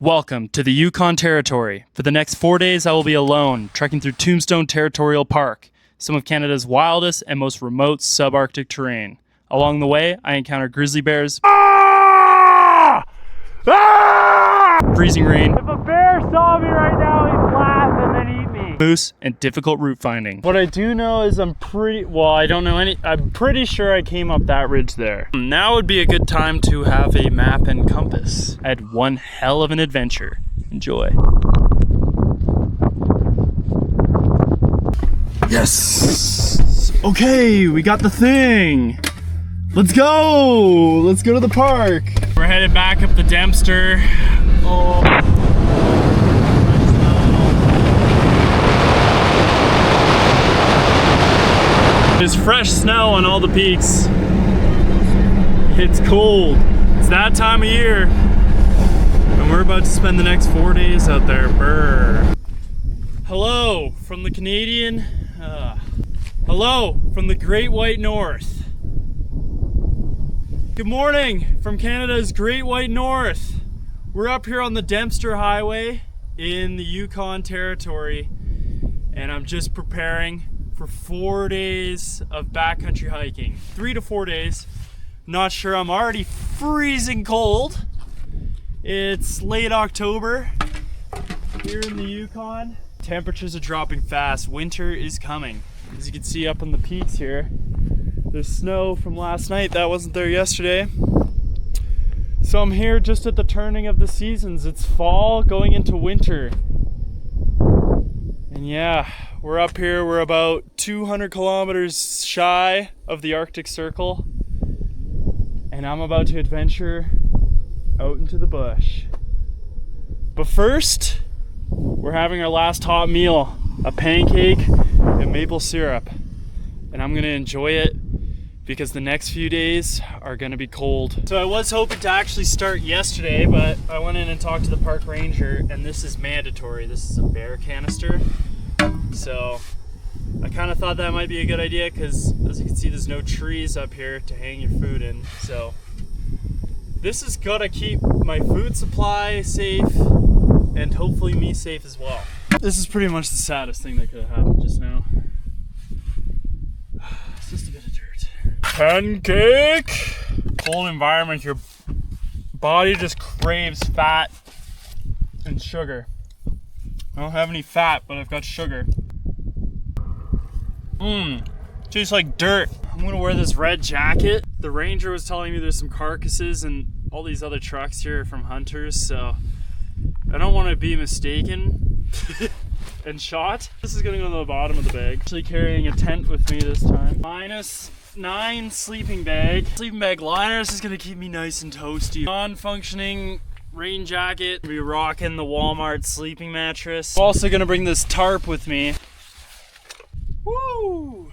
Welcome to the Yukon Territory. For the next 4 days, I will be alone, trekking through Tombstone Territorial Park, some of Canada's wildest and most remote subarctic terrain. Along the way, I encounter grizzly bears, freezing rain, If a bear saw me right now, he'd laugh and then eat me. moose, and difficult route finding. What I do know is I'm pretty sure I came up that ridge there. Now would be a good time to have a map and compass. I had one hell of an adventure. Enjoy. Yes! Okay, we got the thing! Let's go! Let's go to the park! We're headed back up the Dempster. Oh. There's fresh snow on all the peaks. It's cold. It's that time of year. And we're about to spend the next 4 days out there. Brr. Hello from the Canadian. Hello from the Great White North. Good morning from Canada's Great White North. We're up here on the Dempster Highway in the Yukon Territory, and I'm just preparing for 4 days of backcountry hiking. 3 to 4 days. Not sure, I'm already freezing cold. It's late October here in the Yukon. Temperatures are dropping fast. Winter is coming. As you can see up on the peaks here, there's snow from last night that wasn't there yesterday. So I'm here just at the turning of the seasons. It's fall going into winter. And yeah, we're up here, we're about 200 kilometers shy of the Arctic Circle, and I'm about to adventure out into the bush. But first, we're having our last hot meal, a pancake and maple syrup, and I'm gonna enjoy it because the next few days are gonna be cold. So I was hoping to actually start yesterday, but I went in and talked to the park ranger, and this is mandatory. This is a bear canister. So I kind of thought that might be a good idea because, as you can see, there's no trees up here to hang your food in. So this is gonna keep my food supply safe and hopefully me safe as well. This is pretty much the saddest thing that could have happened just now. It's just a bit of dirt. Pancake! Cold environment, your body just craves fat and sugar. I don't have any fat, but I've got sugar. Tastes like dirt. I'm gonna wear this red jacket. The ranger was telling me there's some carcasses and all these other trucks here from hunters, so I don't want to be mistaken and shot. This is gonna go to the bottom of the bag. Actually carrying a tent with me this time. -9 sleeping bag. Sleeping bag liner. This is gonna keep me nice and toasty. Non-functioning rain jacket. Be rocking the Walmart sleeping mattress. I'm also gonna bring this tarp with me. Woo!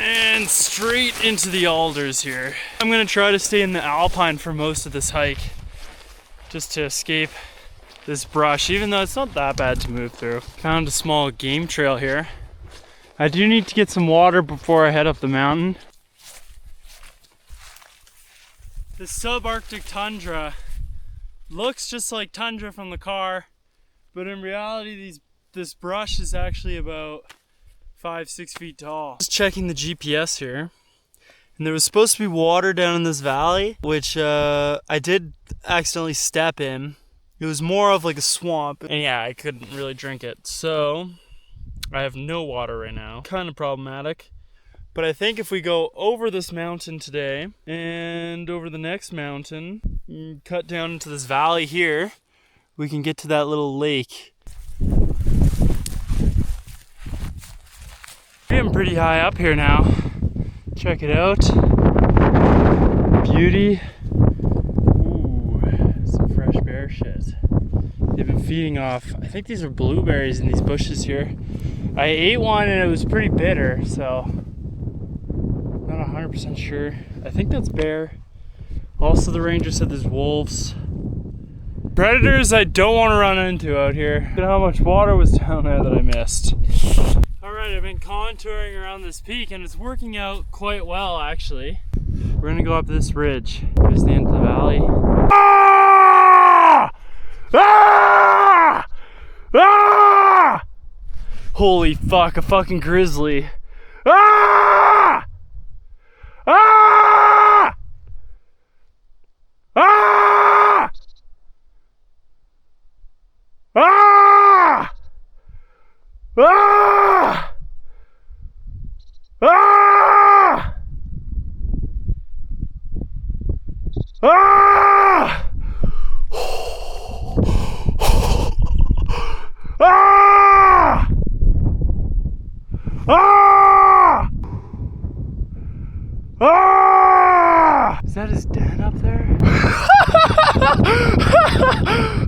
And straight into the alders here. I'm gonna try to stay in the alpine for most of this hike, just to escape this brush, even though it's not that bad to move through. Found a small game trail here. I do need to get some water before I head up the mountain. The subarctic tundra looks just like tundra from the car, but in reality this brush is actually about 5-6 feet tall. Just checking the GPS here, and there was supposed to be water down in this valley, which I did accidentally step in. It was more of like a swamp, and yeah, I couldn't really drink it, so I have no water right now. Kind of problematic. But I think if we go over this mountain today and over the next mountain, and cut down into this valley here, we can get to that little lake. I'm pretty high up here now. Check it out. Beauty. Ooh, some fresh bear shit. They've been feeding off, I think these are blueberries in these bushes here. I ate one and it was pretty bitter, so not 100% sure. I think that's bear. Also, the ranger said there's wolves. Predators I don't want to run into out here. Look at how much water was down there that I missed. Alright, I've been contouring around this peak and it's working out quite well actually. We're gonna go up this ridge. Here's the end of the valley. Holy fuck, a fucking grizzly. Ah! Ah! Ah! Ah! Ah! Ah! Ah! Ah! Ah! Ah! Is that his den up there?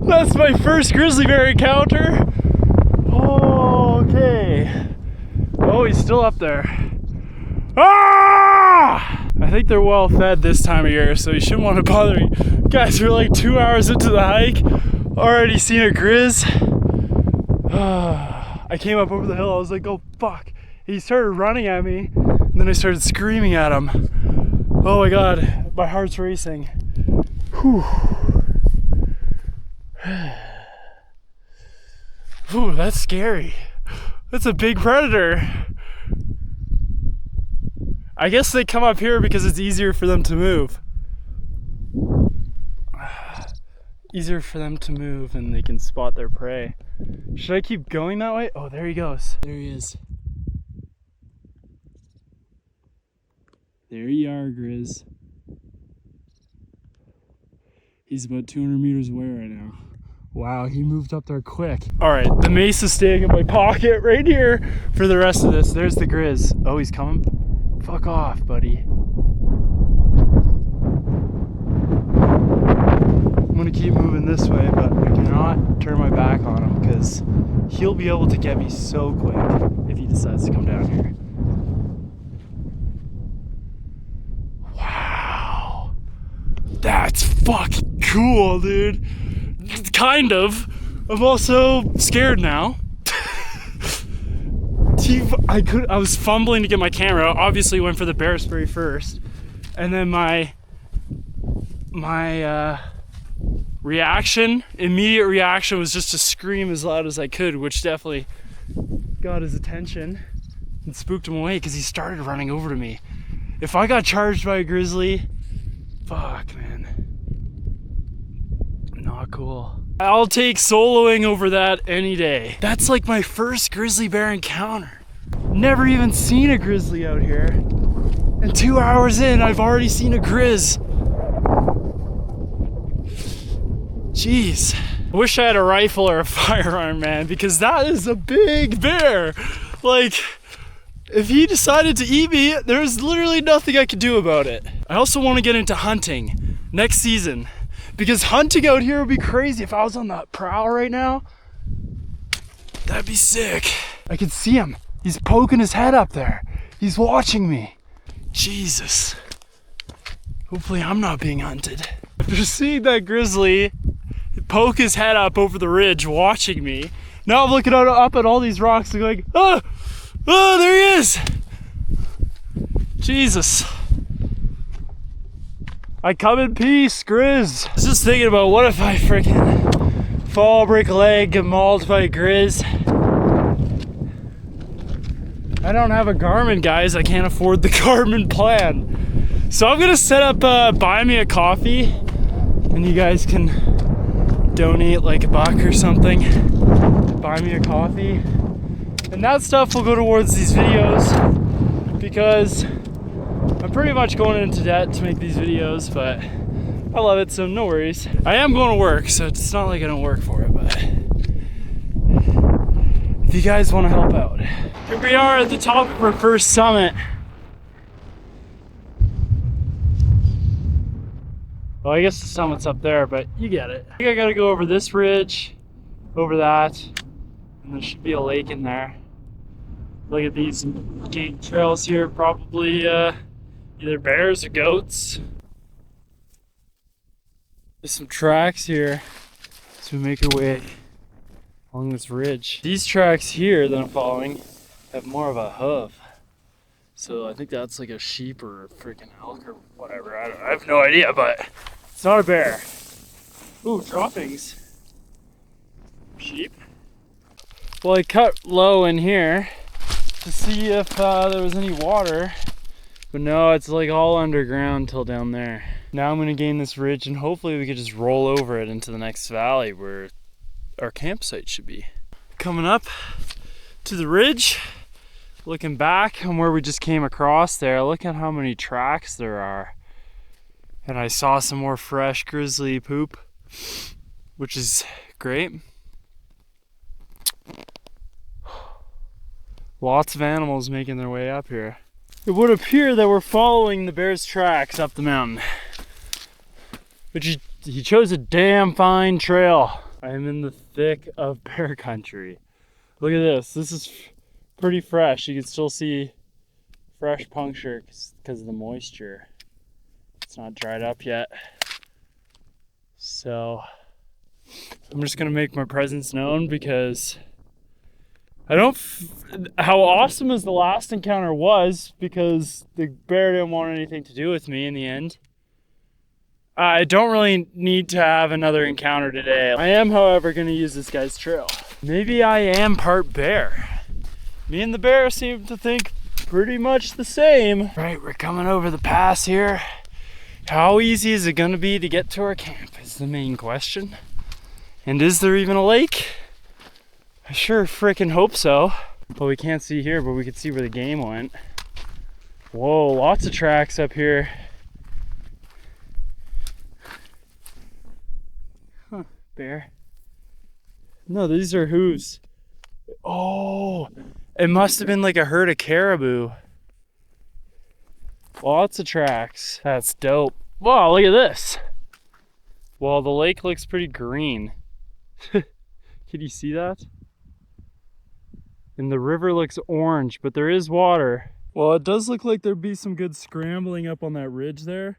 That's my first grizzly bear encounter. Oh, okay. Oh, he's still up there. Ah! I think they're well fed this time of year, so you shouldn't want to bother me. Guys, we're like 2 hours into the hike. Already seen a grizz. I came up over the hill. I was like, oh fuck. He started running at me, and then I started screaming at him. Oh my god, my heart's racing. Whew. Ooh, that's scary. That's a big predator. I guess they come up here because it's easier for them to move. Easier for them to move and they can spot their prey. Should I keep going that way? Oh, there he goes. There he is. There you are, Grizz. He's about 200 meters away right now. Wow, he moved up there quick. All right, the mace is staying in my pocket right here for the rest of this. There's the Grizz. Oh, he's coming. Fuck off, buddy. I'm gonna keep moving this way, but I cannot turn my back on him because he'll be able to get me so quick if he decides to come down here. Wow. That's fucking cool, dude. Kind of. I'm also scared now. I was fumbling to get my camera out. Obviously went for the bear spray first. And then my immediate reaction was just to scream as loud as I could, which definitely got his attention and spooked him away because he started running over to me. If I got charged by a grizzly, fuck, man. Not cool. I'll take soloing over that any day. That's like my first grizzly bear encounter. Never even seen a grizzly out here. And 2 hours in, I've already seen a grizz. Jeez. I wish I had a rifle or a firearm, man, because that is a big bear. Like, if he decided to eat me, there's literally nothing I could do about it. I also want to get into hunting next season. Because hunting out here would be crazy. If I was on that prowl right now, that'd be sick. I can see him. He's poking his head up there. He's watching me. Jesus. Hopefully I'm not being hunted. After seeing that grizzly poke his head up over the ridge watching me, now I'm looking up at all these rocks and going, oh, there he is. Jesus. I come in peace, Grizz. I was just thinking about what if I freaking fall, break a leg, get mauled by a Grizz. I don't have a Garmin, guys. I can't afford the Garmin plan. So I'm gonna set up buy me a coffee and you guys can donate like $1 or something. Buy me a coffee. And that stuff will go towards these videos because I'm pretty much going into debt to make these videos, but I love it, so no worries. I am going to work, so it's not like I don't work for it, but if you guys want to help out. Here we are at the top of our first summit. Well, I guess the summit's up there, but you get it. I think I gotta go over this ridge, over that, and there should be a lake in there. Look at these game trails here, probably either bears or goats. There's some tracks here as we make our way along this ridge. These tracks here that I'm following have more of a hoof. So I think that's like a sheep or a freaking elk or whatever. I have no idea, but it's not a bear. Ooh, droppings. Sheep. Well, I cut low in here to see if there was any water, but no, it's like all underground till down there. Now I'm gonna gain this ridge and hopefully we could just roll over it into the next valley where our campsite should be. Coming up to the ridge, looking back on where we just came across there, look at how many tracks there are. And I saw some more fresh grizzly poop, which is great. Lots of animals making their way up here. It would appear that we're following the bear's tracks up the mountain. But he chose a damn fine trail. I am in the thick of bear country. Look at this. This is pretty fresh. You can still see fresh puncture because of the moisture. It's not dried up yet. So I'm just gonna make my presence known because how awesome as the last encounter was, because the bear didn't want anything to do with me in the end. I don't really need to have another encounter today. I am, however, going to use this guy's trail. Maybe I am part bear. Me and the bear seem to think pretty much the same. Right, we're coming over the pass here. How easy is it going to be to get to our camp is the main question. And is there even a lake? I sure frickin' hope so. Well, we can't see here, but we can see where the game went. Whoa, lots of tracks up here. Huh, bear. No, these are hooves. Oh, it must have been like a herd of caribou. Lots of tracks. That's dope. Wow, look at this. Well, the lake looks pretty green. Can you see that? And the river looks orange, but there is water. Well, it does look like there'd be some good scrambling up on that ridge there,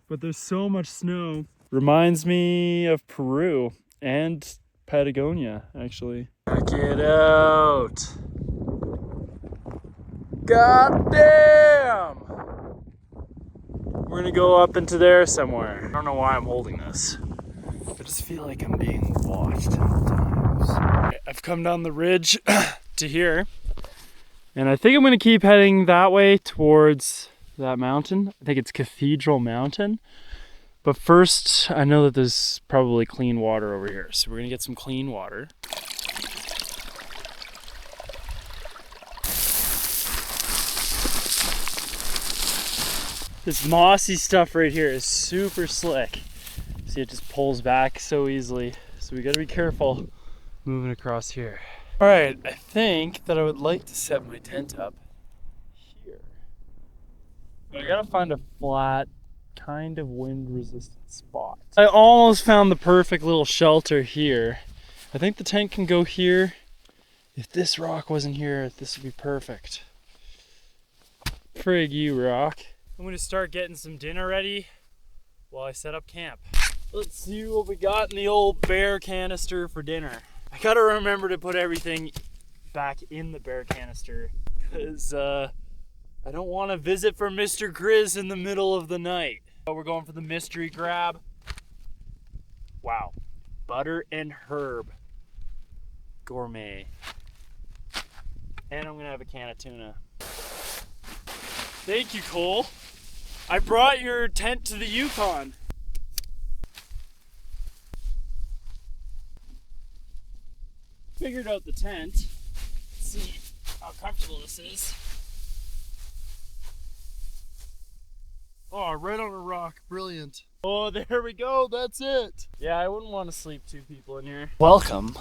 but there's so much snow. Reminds me of Peru and Patagonia, actually. Check it out. God damn! We're gonna go up into there somewhere. I don't know why I'm holding this. I just feel like I'm being watched at all times. I've come down the ridge to here, and I think I'm gonna keep heading that way towards that mountain. I think it's Cathedral Mountain. But first, I know that there's probably clean water over here, so we're gonna get some clean water. This mossy stuff right here is super slick. See, it just pulls back so easily. So we gotta be careful moving across here. All right, I think that I would like to set my tent up here. But I gotta find a flat, kind of wind-resistant spot. I almost found the perfect little shelter here. I think the tent can go here. If this rock wasn't here, this would be perfect. Frig you, rock. I'm gonna start getting some dinner ready while I set up camp. Let's see what we got in the old bear canister for dinner. I gotta remember to put everything back in the bear canister because I don't want to visit for Mr. Grizz in the middle of the night. So we're going for the mystery grab. Wow. Butter and herb. Gourmet. And I'm gonna have a can of tuna. Thank you, Cole. I brought your tent to the Yukon. Figured out the tent. Let's see how comfortable this is. Oh, right on a rock. Brilliant. Oh, there we go. That's it. Yeah, I wouldn't want to sleep two people in here. Welcome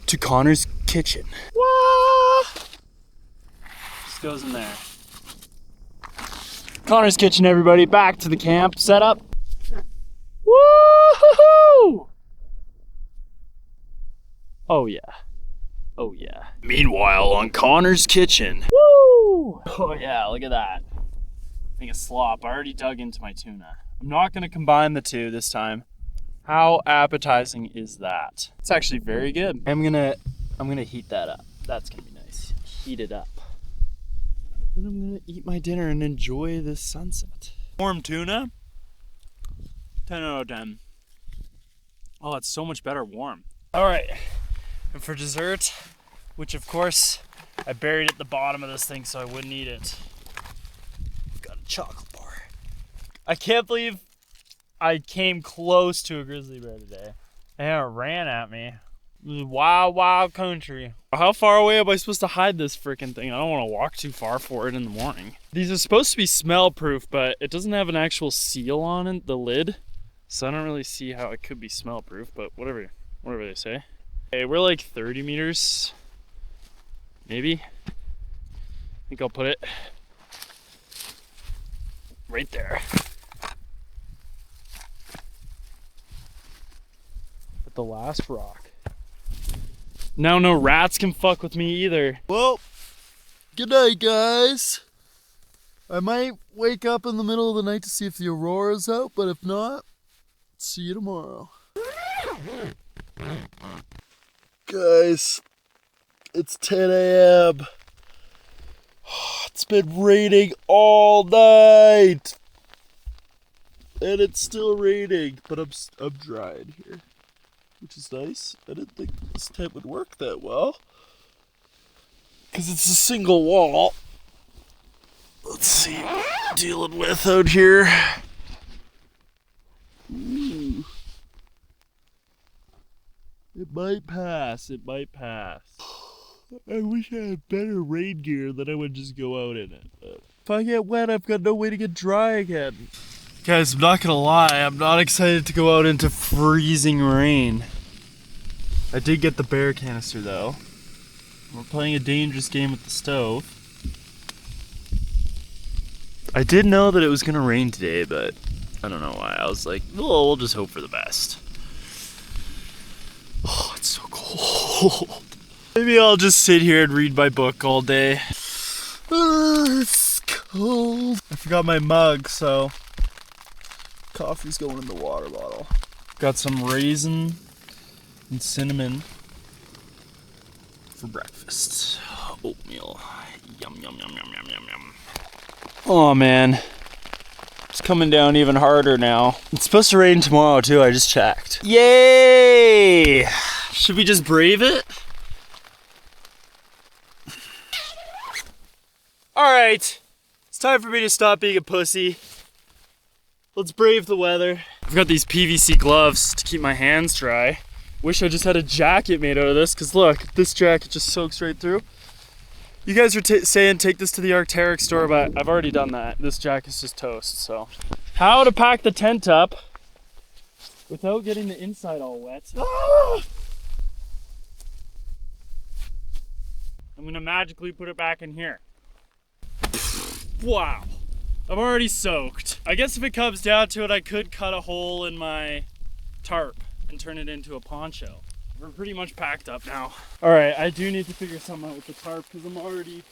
to Connor's kitchen. Wah! Just goes in there. Connor's kitchen, everybody. Back to the camp setup. Woo-hoo-hoo! Oh yeah. Oh yeah. Meanwhile, on Connor's kitchen. Woo! Oh yeah, look at that. Thing of slop. I already dug into my tuna. I'm not gonna combine the two this time. How appetizing is that? It's actually very good. I'm gonna heat that up. That's gonna be nice. Heat it up. Then I'm gonna eat my dinner and enjoy this sunset. Warm tuna. 10 out of 10. Oh, it's so much better warm. All right. And for dessert, which of course I buried at the bottom of this thing so I wouldn't eat it. Got a chocolate bar. I can't believe I came close to a grizzly bear today. And it ran at me. It was wild, wild country. How far away am I supposed to hide this freaking thing? I don't want to walk too far for it in the morning. These are supposed to be smell proof, but it doesn't have an actual seal on it, the lid. So I don't really see how it could be smell proof, but whatever they say. Okay, we're like 30 meters, maybe. I think I'll put it right there. At the last rock. Now no rats can fuck with me either. Well, good night, guys. I might wake up in the middle of the night to see if the aurora's out, but if not, see you tomorrow. Guys, it's 10 a.m. It's been raining all night. And it's still raining, but I'm drying here, which is nice. I didn't think this tent would work that well, because it's a single wall. Let's see what I'm dealing with out here. Ooh. It might pass, it might pass. I wish I had better rain gear, then I would just go out in it. But if I get wet, I've got no way to get dry again. Guys, I'm not gonna lie, I'm not excited to go out into freezing rain. I did get the bear canister though. We're playing a dangerous game with the stove. I did know that it was gonna rain today, but I don't know why. I was like, well, we'll just hope for the best. Oh, it's so cold. Maybe I'll just sit here and read my book all day. It's cold. I forgot my mug, so coffee's going in the water bottle. Got some raisin and cinnamon for breakfast. Oatmeal. Yum, yum, yum, yum, yum, yum, yum. Oh man, it's coming down even harder now. It's supposed to rain tomorrow too, I just checked. Yay! Should we just brave it? Alright, it's time for me to stop being a pussy. Let's brave the weather. I've got these PVC gloves to keep my hands dry. Wish I just had a jacket made out of this, because look, this jacket just soaks right through. You guys are saying take this to the Arc'teryx store, but I've already done that. This jacket's just toast, so. How to pack the tent up without getting the inside all wet. Ah! I'm gonna magically put it back in here. Wow, I'm already soaked. I guess if it comes down to it, I could cut a hole in my tarp and turn it into a poncho. We're pretty much packed up now. All right, I do need to figure something out with the tarp because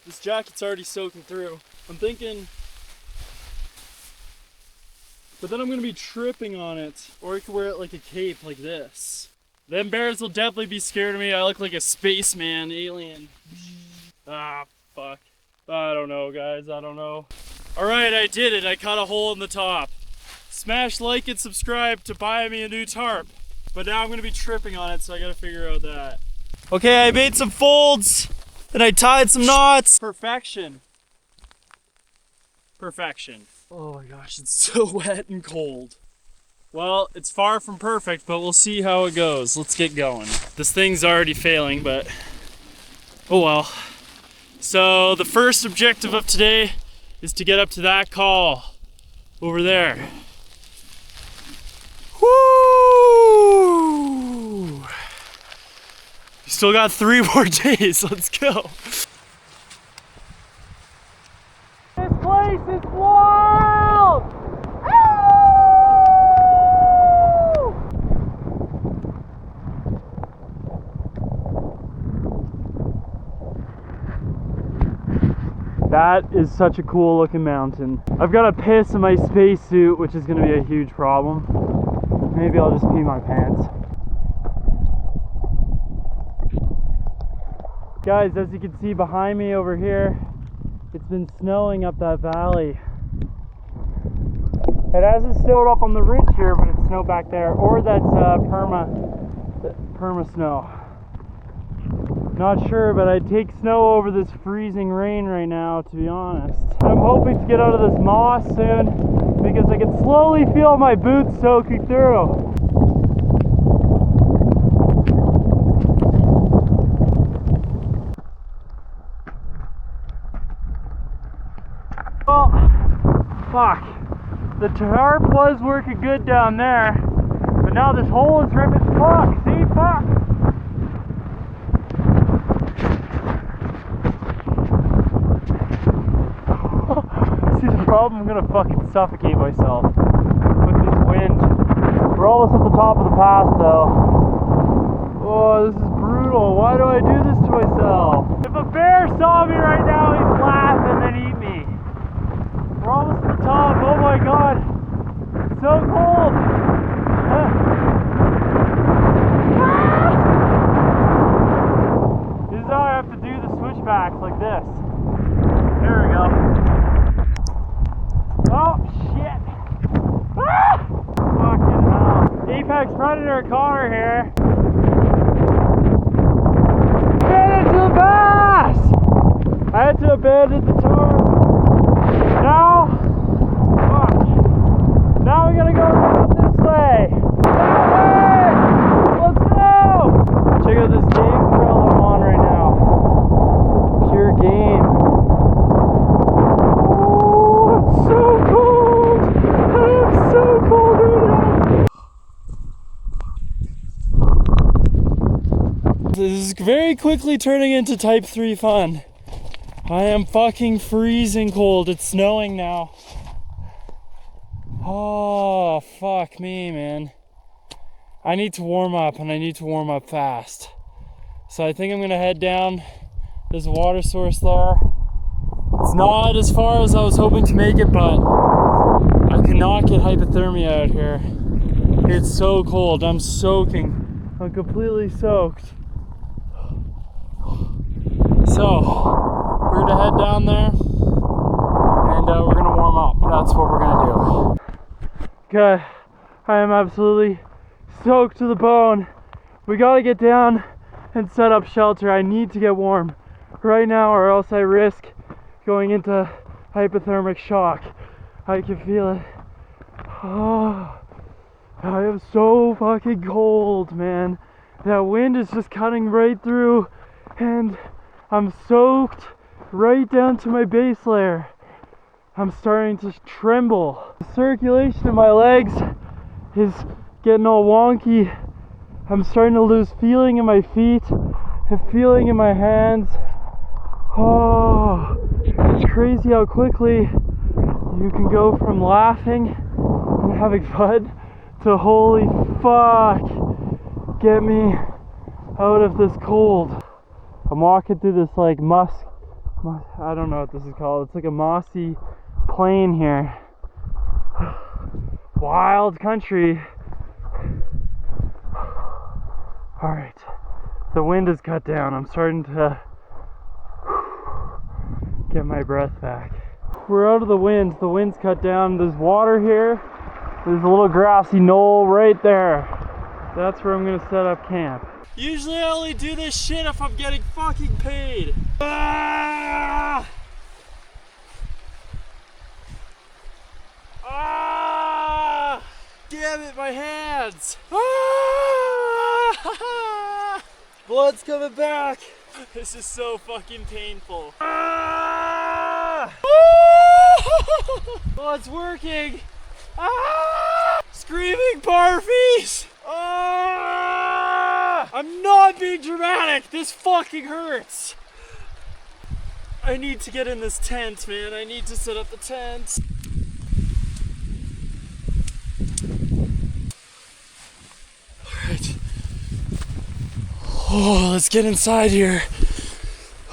this jacket's already soaking through. I'm thinking, but then I'm gonna be tripping on it, or I could wear it like a cape like this. Them bears will definitely be scared of me. I look like a spaceman alien. Ah, fuck. I don't know, guys, I don't know. All right, I did it. I cut a hole in the top. Smash like and subscribe to buy me a new tarp. But now I'm gonna be tripping on it, so I gotta figure out that. Okay, I made some folds, and I tied some knots. Perfection. Perfection. Oh my gosh, it's so wet and cold. Well, it's far from perfect, but we'll see how it goes. Let's get going. This thing's already failing, but oh well. So the first objective of today is to get up to that call over there. Woo! We still got 3 more days. Let's go. This place is wild! That is such a cool looking mountain. I've got to piss in my spacesuit, which is going to be a huge problem. Maybe I'll just pee my pants. Guys, as you can see behind me over here, it's been snowing up that valley. It hasn't snowed up on the ridge here, but it's snow back there, or that's perma snow. Not sure, but I'd take snow over this freezing rain right now, to be honest. I'm hoping to get out of this moss soon because I can slowly feel my boots soaking through. Well, fuck. The tarp was working good down there, but now this hole is ripping. Fuck, see, fuck. See, the problem, I'm gonna fucking suffocate myself with this wind. We're almost at the top of the pass though. Oh, this is brutal. Why do I do this to myself? If a bear saw me right now, he'd laugh and then eat me. We're almost at the top. Oh my god. It's so cold. This is how I have to do the switchbacks, like this. There we go. Oh shit. Ah! Fucking hell. Apex Predator Connor here. Get into the pass! I had to abandon the tarp. Now, fuck. Now we gotta go around this way. That way! Let's go! Check out this game trail I'm on right now. Pure game. Oh, it's so cold! I am so cold right now. This is very quickly turning into type 3 fun. I am fucking freezing cold. It's snowing now. Oh, fuck me, man. I need to warm up, and I need to warm up fast. So I think I'm gonna head down. There's a water source there. It's not as far as I was hoping to make it, but I cannot get hypothermia out here. It's so cold. I'm soaking. I'm completely soaked. So, we're gonna head down there and we're gonna warm up. That's what we're gonna do. God, I am absolutely soaked to the bone. We gotta get down and set up shelter. I need to get warm right now or else I risk going into hypothermic shock. I can feel it. Oh, I am so fucking cold, man. That wind is just cutting right through and I'm soaked right down to my base layer. I'm starting to tremble. The circulation in my legs is getting all wonky. I'm starting to lose feeling in my feet and feeling in my hands. Oh, it's crazy how quickly you can go from laughing and having fun to holy fuck, get me out of this cold. I'm walking through this like I don't know what this is called. It's like a mossy plain here. Wild country. Alright, the wind is cut down. I'm starting to get my breath back. We're out of the wind. The wind's cut down. There's water here. There's a little grassy knoll right there. That's where I'm gonna set up camp. Usually I only do this shit if I'm getting fucking paid. Ah! Ah! Damn it, my hands! Ah! Blood's coming back. This is so fucking painful. Ah! Oh, it's working. Ah! Screaming barfies! Ah! I'm not being dramatic. This fucking hurts. I need to get in this tent, man. I need to set up the tent. Alright. Oh, let's get inside here.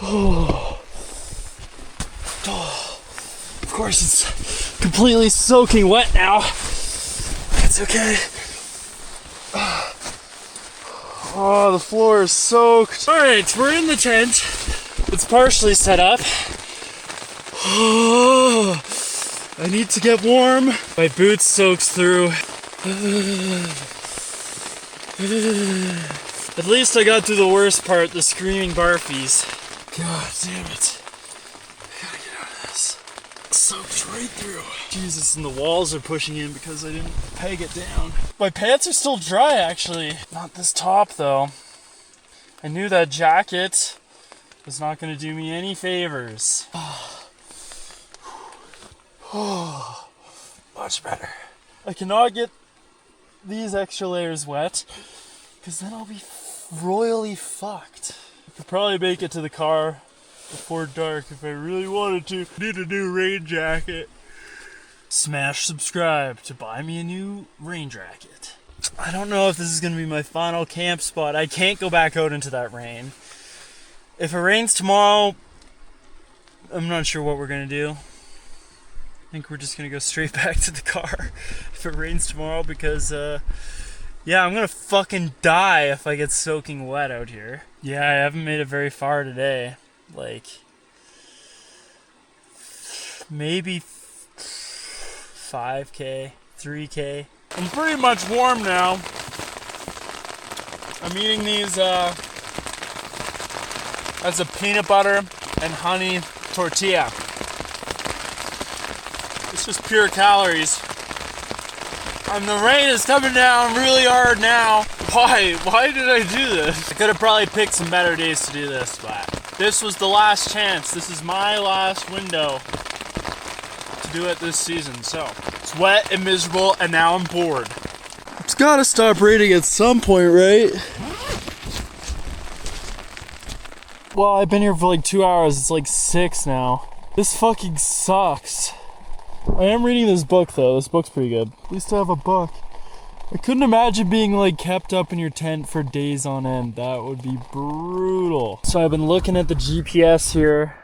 Oh. Oh. Of course, it's completely soaking wet now. That's okay. Oh, the floor is soaked. Alright, we're in the tent. It's partially set up. Oh, I need to get warm. My boots soaks through. At least I got through the worst part, the screaming barfies. God damn it. I gotta get out of this. It's soaked right through. Jesus, and the walls are pushing in because I didn't peg it down. My pants are still dry, actually. Not this top, though. I knew that jacket was not gonna do me any favors. Much better. I cannot get these extra layers wet because then I'll be royally fucked. I could probably make it to the car before dark if I really wanted to. Need a new rain jacket. Smash subscribe to buy me a new rain jacket. I don't know if this is gonna be my final camp spot. I can't go back out into that rain. If it rains tomorrow, I'm not sure what we're gonna do. I think we're just gonna go straight back to the car if it rains tomorrow because, yeah, I'm gonna fucking die if I get soaking wet out here. Yeah, I haven't made it very far today. Like, maybe 5K, 3K. I'm pretty much warm now. I'm eating these, as a peanut butter and honey tortilla. It's just pure calories. And the rain is coming down really hard now. Why? Why did I do this? I could have probably picked some better days to do this, but this was the last chance. This is my last window to do it this season. So it's wet and miserable, and now I'm bored. It's gotta stop raining at some point, right? Well, I've been here for like 2 hours. It's like 6 now. This fucking sucks. I am reading this book though. This book's pretty good. At least I have a book. I couldn't imagine being like kept up in your tent for days on end. That would be brutal. So I've been looking at the GPS here.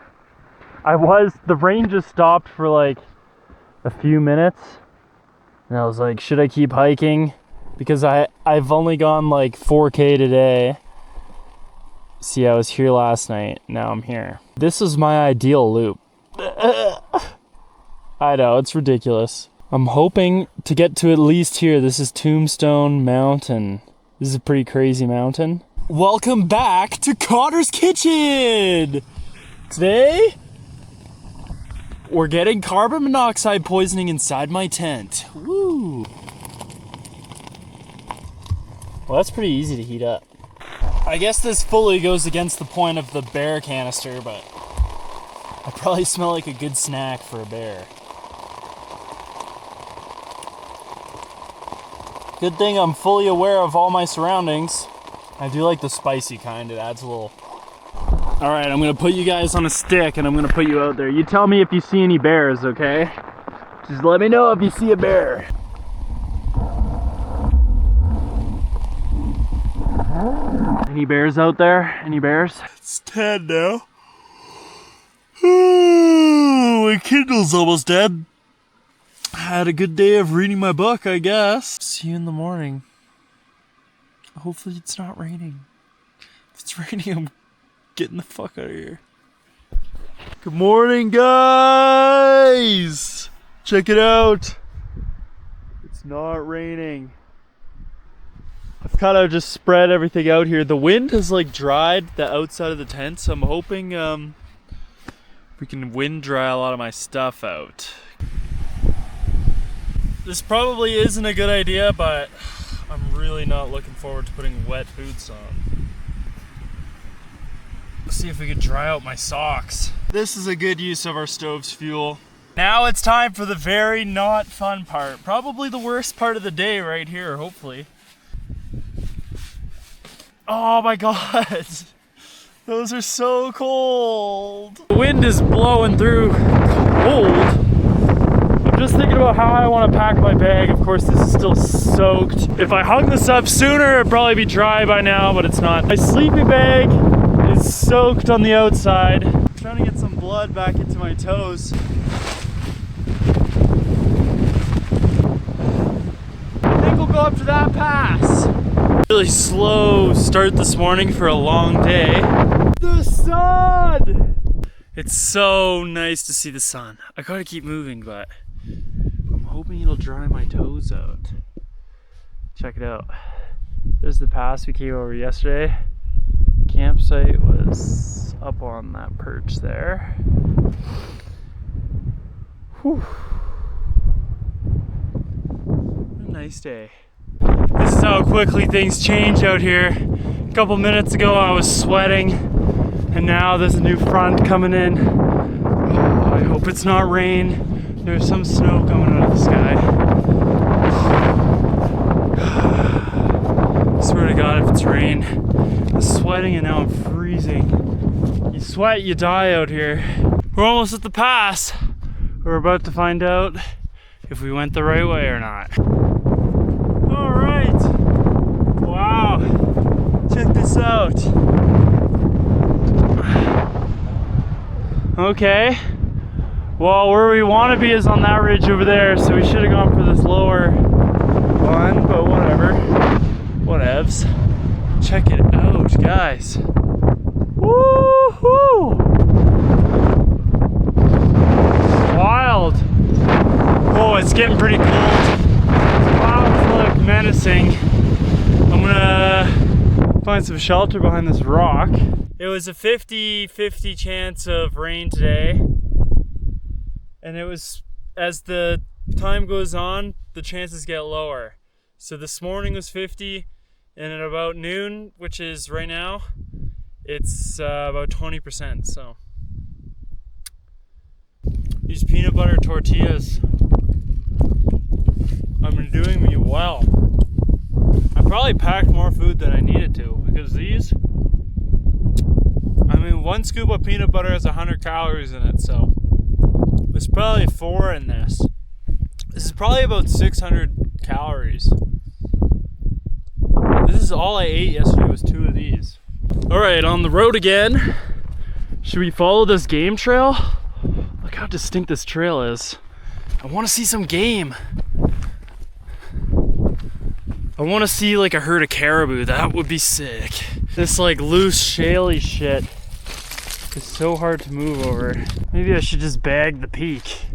The rain just stopped for like a few minutes. And I was like, should I keep hiking? Because I've only gone like 4K today. See, I was here last night. Now I'm here. This is my ideal loop. I know, it's ridiculous. I'm hoping to get to at least here. This is Tombstone Mountain. This is a pretty crazy mountain. Welcome back to Connor's Kitchen! Today, we're getting carbon monoxide poisoning inside my tent. Woo! Well, that's pretty easy to heat up. I guess this fully goes against the point of the bear canister, but I probably smell like a good snack for a bear. Good thing I'm fully aware of all my surroundings. I do like the spicy kind. It adds a little... Alright, I'm gonna put you guys on a stick and I'm gonna put you out there. You tell me if you see any bears, okay? Just let me know if you see a bear. Any bears out there? Any bears? It's 10 now. My Kindle's almost dead. Had a good day of reading my book, I guess. See you in the morning. Hopefully it's not raining. If it's raining, I'm getting the fuck out of here. Good morning, guys! Check it out. It's not raining. I've kind of just spread everything out here. The wind has like dried the outside of the tent, so I'm hoping we can wind dry a lot of my stuff out. This probably isn't a good idea, but I'm really not looking forward to putting wet boots on. Let's see if we can dry out my socks. This is a good use of our stove's fuel. Now it's time for the very not fun part. Probably the worst part of the day right here, hopefully. Oh my god. Those are so cold. The wind is blowing through cold. I'm just thinking about how I want to pack my bag. Of course, this is still soaked. If I hung this up sooner, it'd probably be dry by now, but it's not. My sleeping bag is soaked on the outside. I'm trying to get some blood back into my toes. I think we'll go up to that pass. Really slow start this morning for a long day. The sun! It's so nice to see the sun. I gotta keep moving, but I'm hoping it'll dry my toes out. Check it out. There's the pass we came over yesterday. Campsite was up on that perch there. Whew. What a nice day. This is how quickly things change out here. A couple minutes ago I was sweating, and now there's a new front coming in. Oh, I hope it's not rain. There's some snow coming out of the sky. I swear to God, if it's rain. I'm sweating and now I'm freezing. You sweat, you die out here. We're almost at the pass. We're about to find out if we went the right way or not. All right. Wow. Check this out. Okay. Well, where we want to be is on that ridge over there, so we should have gone for this lower one, but whatever. Whatevs. Check it out, guys. Woohoo! Wild. Oh, it's getting pretty cold. Clouds look menacing. I'm gonna find some shelter behind this rock. It was a 50-50 chance of rain today. And it was, as the time goes on, the chances get lower. So this morning was 50, and at about noon, which is right now, it's about 20%. So these peanut butter tortillas have been doing me well. I probably packed more food than I needed to, because these, I mean, one scoop of peanut butter has 100 calories in it, so there's probably 4 in this. This is probably about 600 calories. This is all I ate yesterday, was 2 of these. All right, on the road again. Should we follow this game trail? Look how distinct this trail is. I want to see some game. I want to see like a herd of caribou. That would be sick. This like loose, shaly shit is so hard to move over. Maybe I should just bag the peak.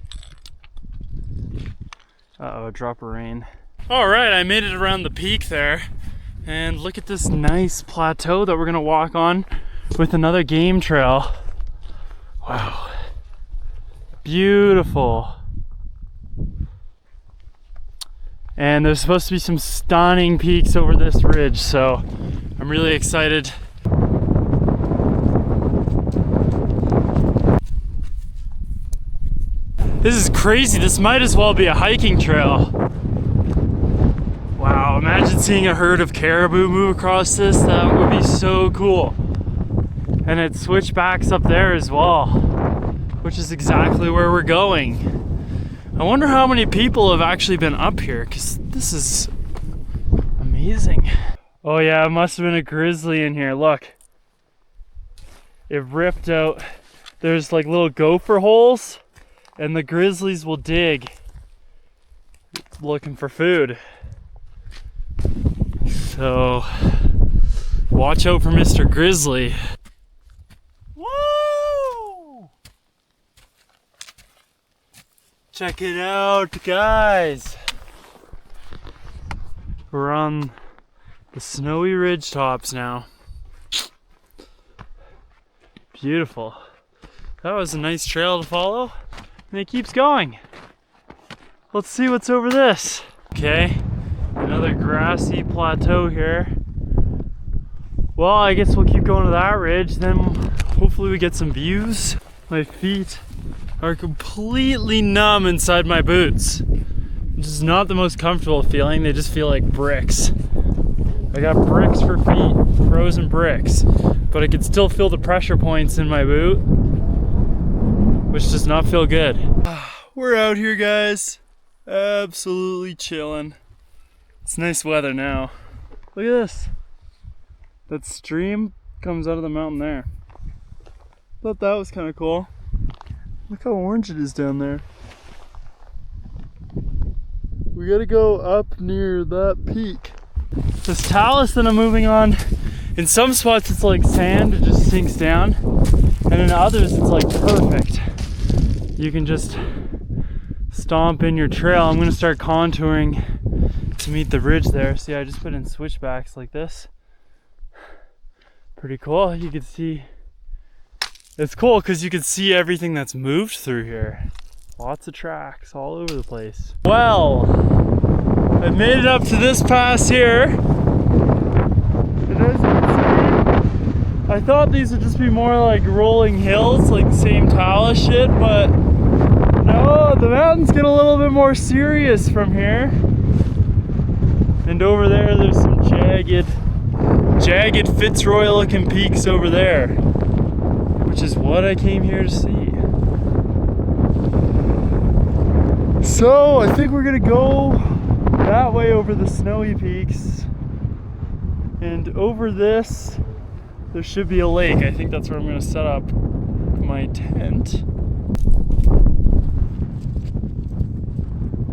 Uh-oh, a drop of rain. All right, I made it around the peak there. And look at this nice plateau that we're gonna walk on with another game trail. Wow. Beautiful. And there's supposed to be some stunning peaks over this ridge, so I'm really excited. This is crazy. This might as well be a hiking trail. Wow, imagine seeing a herd of caribou move across this. That would be so cool. And it switchbacks up there as well, which is exactly where we're going. I wonder how many people have actually been up here, because this is amazing. Oh yeah, it must have been a grizzly in here. Look, it ripped out. There's like little gopher holes, and the grizzlies will dig looking for food. So watch out for Mr. Grizzly. Woo! Check it out, guys. We're on the snowy ridge tops now. Beautiful. That was a nice trail to follow, and it keeps going. Let's see what's over this. Okay, another grassy plateau here. Well, I guess we'll keep going to that ridge, then hopefully we get some views. My feet are completely numb inside my boots, which is not the most comfortable feeling. They just feel like bricks. I got bricks for feet, frozen bricks, but I can still feel the pressure points in my boot, which does not feel good. We're out here, guys. Absolutely chilling. It's nice weather now. Look at this. That stream comes out of the mountain there. Thought that was kind of cool. Look how orange it is down there. We gotta go up near that peak. This talus that I'm moving on, in some spots it's like sand, it just sinks down. And in others it's like perfect. You can just stomp in your trail. I'm gonna start contouring to meet the ridge there. See, I just put in switchbacks like this. Pretty cool. You can see, it's cool because you can see everything that's moved through here. Lots of tracks all over the place. Well, I've made it up to this pass here. And as you can see, I thought these would just be more like rolling hills, like the same talus shit, but no, the mountains get a little bit more serious from here. And over there, there's some jagged Fitzroy looking peaks over there, which is what I came here to see. So I think we're gonna go that way over the snowy peaks, and over this there should be a lake. I think that's where I'm gonna set up my tent.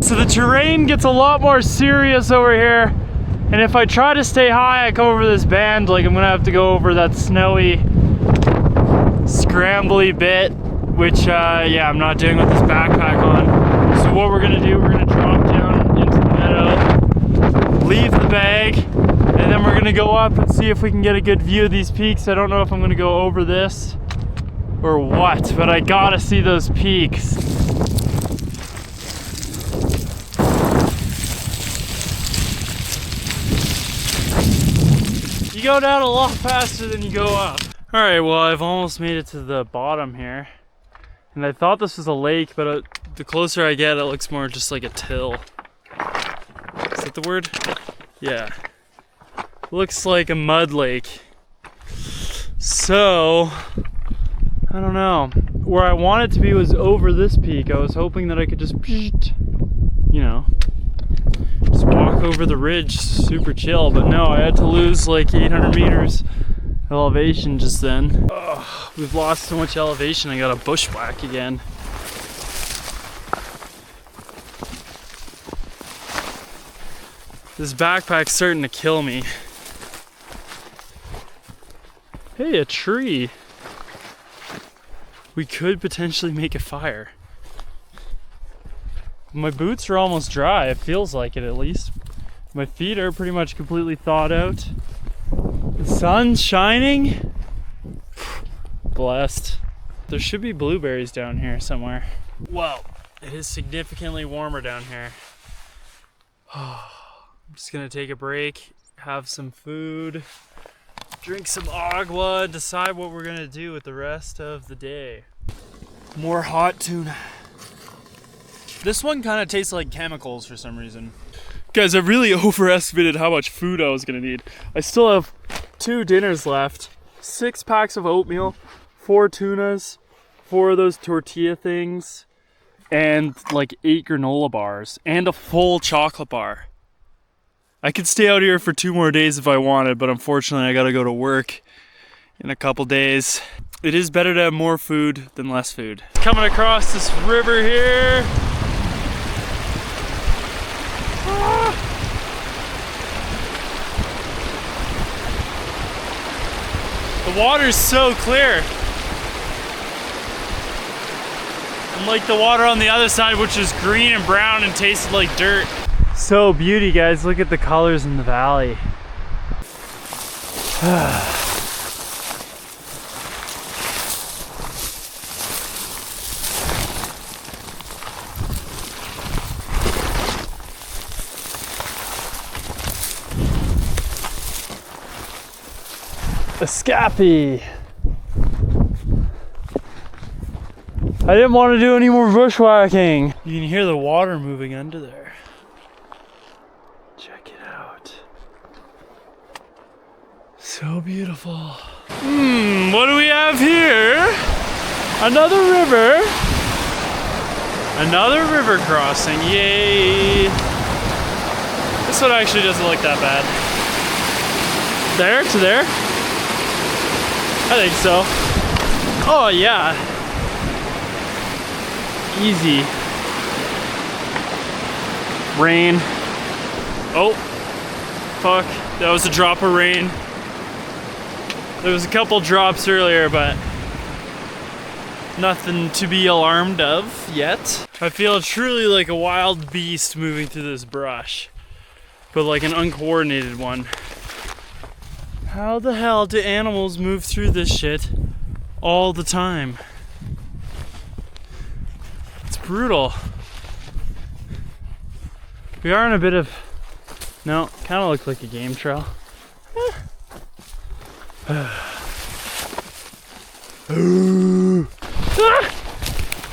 So the terrain gets a lot more serious over here, and if I try to stay high, I come over this band, like I'm gonna have to go over that snowy, scrambly bit, which yeah, I'm not doing with this backpack on. So what we're gonna do, we're gonna drop down into the meadow, leave the bag, and then we're gonna go up and see if we can get a good view of these peaks. I don't know if I'm gonna go over this or what, but I gotta see those peaks. You go down a lot faster than you go up. All right, well, I've almost made it to the bottom here. And I thought this was a lake, but the closer I get, it looks more just like a till. Is that the word? Yeah. Looks like a mud lake. So, I don't know. Where I wanted to be was over this peak. I was hoping that I could just, you know, just walk over the ridge, super chill, but no, I had to lose like 800 meters elevation just then. Oh, we've lost so much elevation, I got a bushwhack again. This backpack's starting to kill me. Hey, a tree. We could potentially make a fire. My boots are almost dry, it feels like it at least. My feet are pretty much completely thawed out. The sun's shining. Blessed. There should be blueberries down here somewhere. Well, it is significantly warmer down here. I'm just gonna take a break, have some food, drink some agua, decide what we're gonna do with the rest of the day. More hot tuna. This one kind of tastes like chemicals for some reason. Guys, I really overestimated how much food I was gonna need. I still have 2 dinners left, 6 packs of oatmeal, 4 tunas, 4 of those tortilla things, and like 8 granola bars, and a full chocolate bar. I could stay out here for 2 more days if I wanted, but unfortunately I gotta go to work in a couple days. It is better to have more food than less food. Coming across this river here. The water's so clear. Unlike the water on the other side, which is green and brown and tasted like dirt. So beauty, guys, look at the colors in the valley. Escape. I didn't want to do any more bushwhacking. You can hear the water moving under there. Check it out. So beautiful. What do we have here? Another river. Another river crossing. Yay. This one actually doesn't look that bad. There to there? I think so. Oh yeah. Easy. Rain. Oh, fuck. That was a drop of rain. There was a couple drops earlier, but nothing to be alarmed of yet. I feel truly like a wild beast moving through this brush. but like an uncoordinated one. How the hell do animals move through this shit all the time? It's brutal. We are in a bit of, no, kind of looks like a game trail.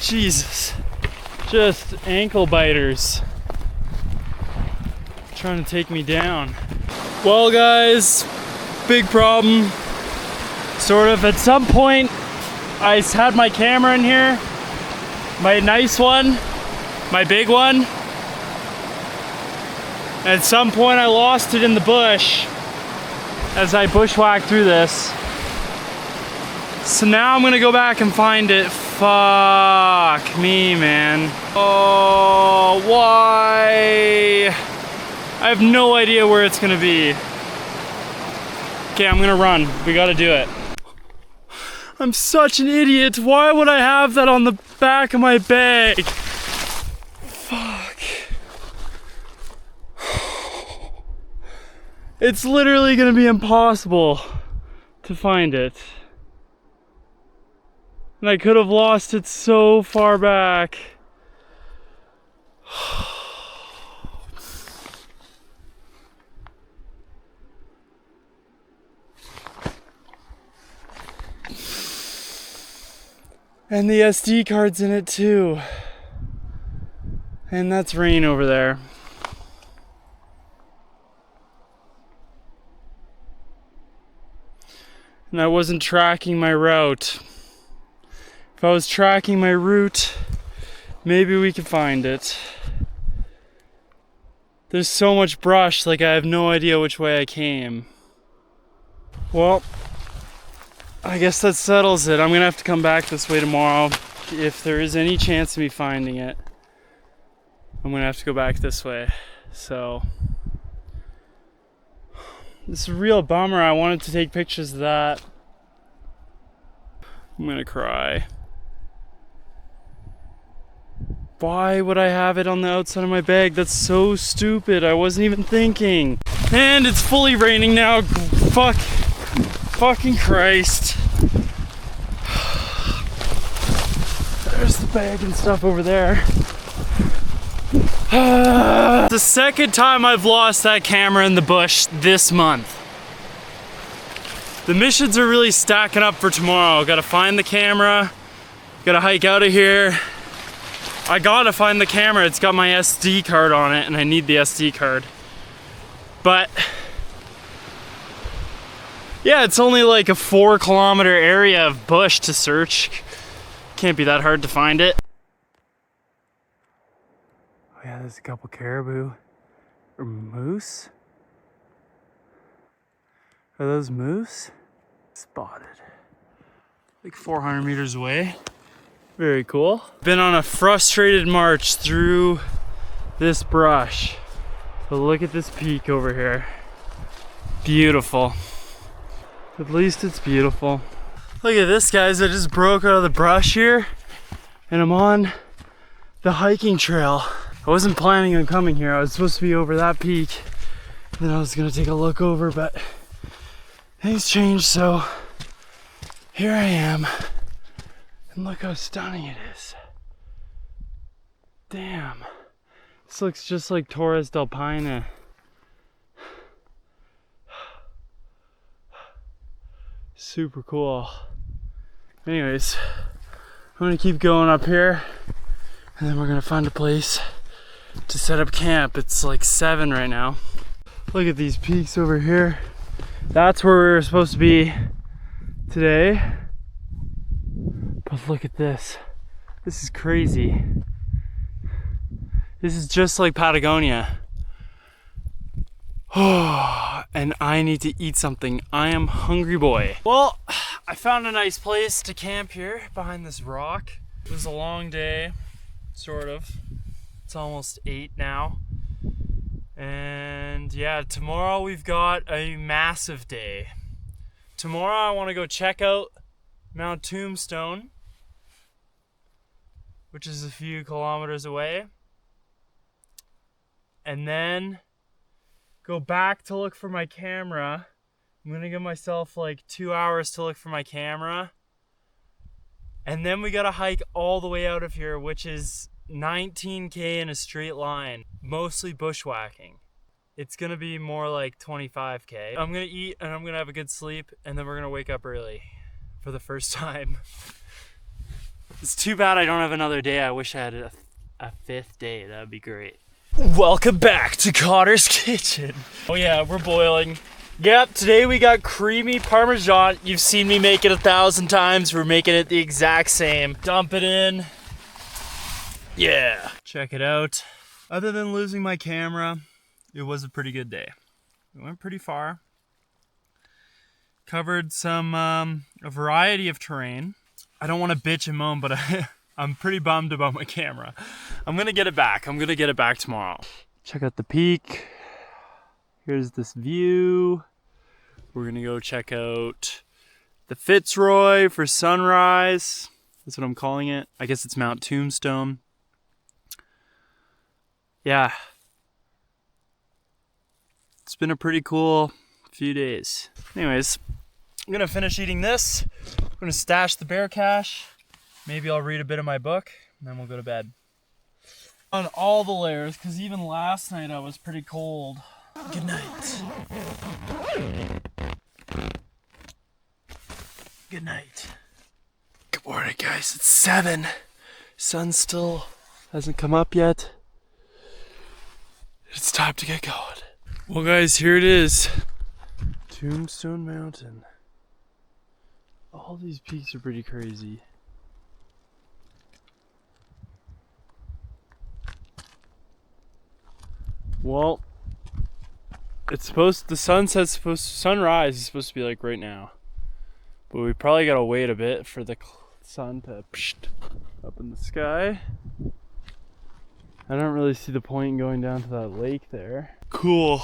Jesus, just ankle biters trying to take me down. Well guys, big problem, sort of. At some point I had my camera in here, my nice one, my big one. At some point I lost it in the bush as I bushwhacked through this. So now I'm gonna go back and find it. Fuck me, man. Oh, why? I have no idea where it's gonna be. Okay, I'm gonna run. We gotta do it. I'm such an idiot. Why would I have that on the back of my bag? Fuck. It's literally gonna be impossible to find it. And I could have lost it so far back. And the SD card's in it too. And that's rain over there. And I wasn't tracking my route. If I was tracking my route, maybe we could find it. There's so much brush, like I have no idea which way I came. Well, I guess that settles it. I'm gonna have to come back this way tomorrow. If there is any chance of me finding it, I'm gonna have to go back this way. So, this is a real bummer. I wanted to take pictures of that. I'm gonna cry. Why would I have it on the outside of my bag? That's so stupid. I wasn't even thinking. And it's fully raining now. Fucking Christ. There's the bag and stuff over there. The second time I've lost that camera in the bush this month. The missions are really stacking up for tomorrow. Gotta find the camera, gotta hike out of here. I gotta find the camera. It's got my SD card on it and I need the SD card. But yeah, it's only like a 4 kilometer area of bush to search. Can't be that hard to find it. Oh yeah, there's a couple caribou or moose. Are those moose? Spotted. Like 400 meters away. Very cool. Been on a frustrated march through this brush. But look at this peak over here. Beautiful. At least it's beautiful. Look at this, guys. I just broke out of the brush here and I'm on the hiking trail. I wasn't planning on coming here. I was supposed to be over that peak. And then I was gonna take a look over, but things changed, so here I am. And look how stunning it is. Damn. This looks just like Torres del Paine. Super cool. Anyways, I'm gonna keep going up here and then we're gonna find a place to set up camp. It's like 7 right now. Look at these peaks over here. That's where we were supposed to be today. But look at this. This is crazy. This is just like Patagonia. Oh, and I need to eat something. I am hungry boy. Well, I found a nice place to camp here behind this rock. It was a long day, sort of. It's almost 8 now. And yeah, tomorrow we've got a massive day. Tomorrow I want to go check out Mount Tombstone, which is a few kilometers away. And then go back to look for my camera. I'm gonna give myself like 2 hours to look for my camera. And then we gotta hike all the way out of here, which is 19K in a straight line, mostly bushwhacking. It's gonna be more like 25K. I'm gonna eat and I'm gonna have a good sleep, and then we're gonna wake up early for the first time. It's too bad I don't have another day. I wish I had a 5th day. That would be great. Welcome back to Cotter's Kitchen. Oh yeah, we're boiling. Yep, today we got creamy Parmesan. You've seen me make it 1,000 times. We're making it the exact same. Dump it in. Yeah. Check it out. Other than losing my camera, it was a pretty good day. We went pretty far. Covered a variety of terrain. I don't want to bitch and moan, but I'm pretty bummed about my camera. I'm gonna get it back. I'm gonna get it back tomorrow. Check out the peak. Here's this view. We're gonna go check out the Fitzroy for sunrise. That's what I'm calling it. I guess it's Mount Tombstone. Yeah. It's been a pretty cool few days. Anyways, I'm gonna finish eating this. I'm gonna stash the bear cache. Maybe I'll read a bit of my book, and then we'll go to bed. On all the layers, because even last night I was pretty cold. Good night. Good night. Good morning, guys. It's 7. Sun still hasn't come up yet. It's time to get going. Well, guys, here it is. Tombstone Mountain. All these peaks are pretty crazy. Well, sunrise is supposed to be like right now. But we probably gotta wait a bit for the sun to up in the sky. I don't really see the point in going down to that lake there. Cool.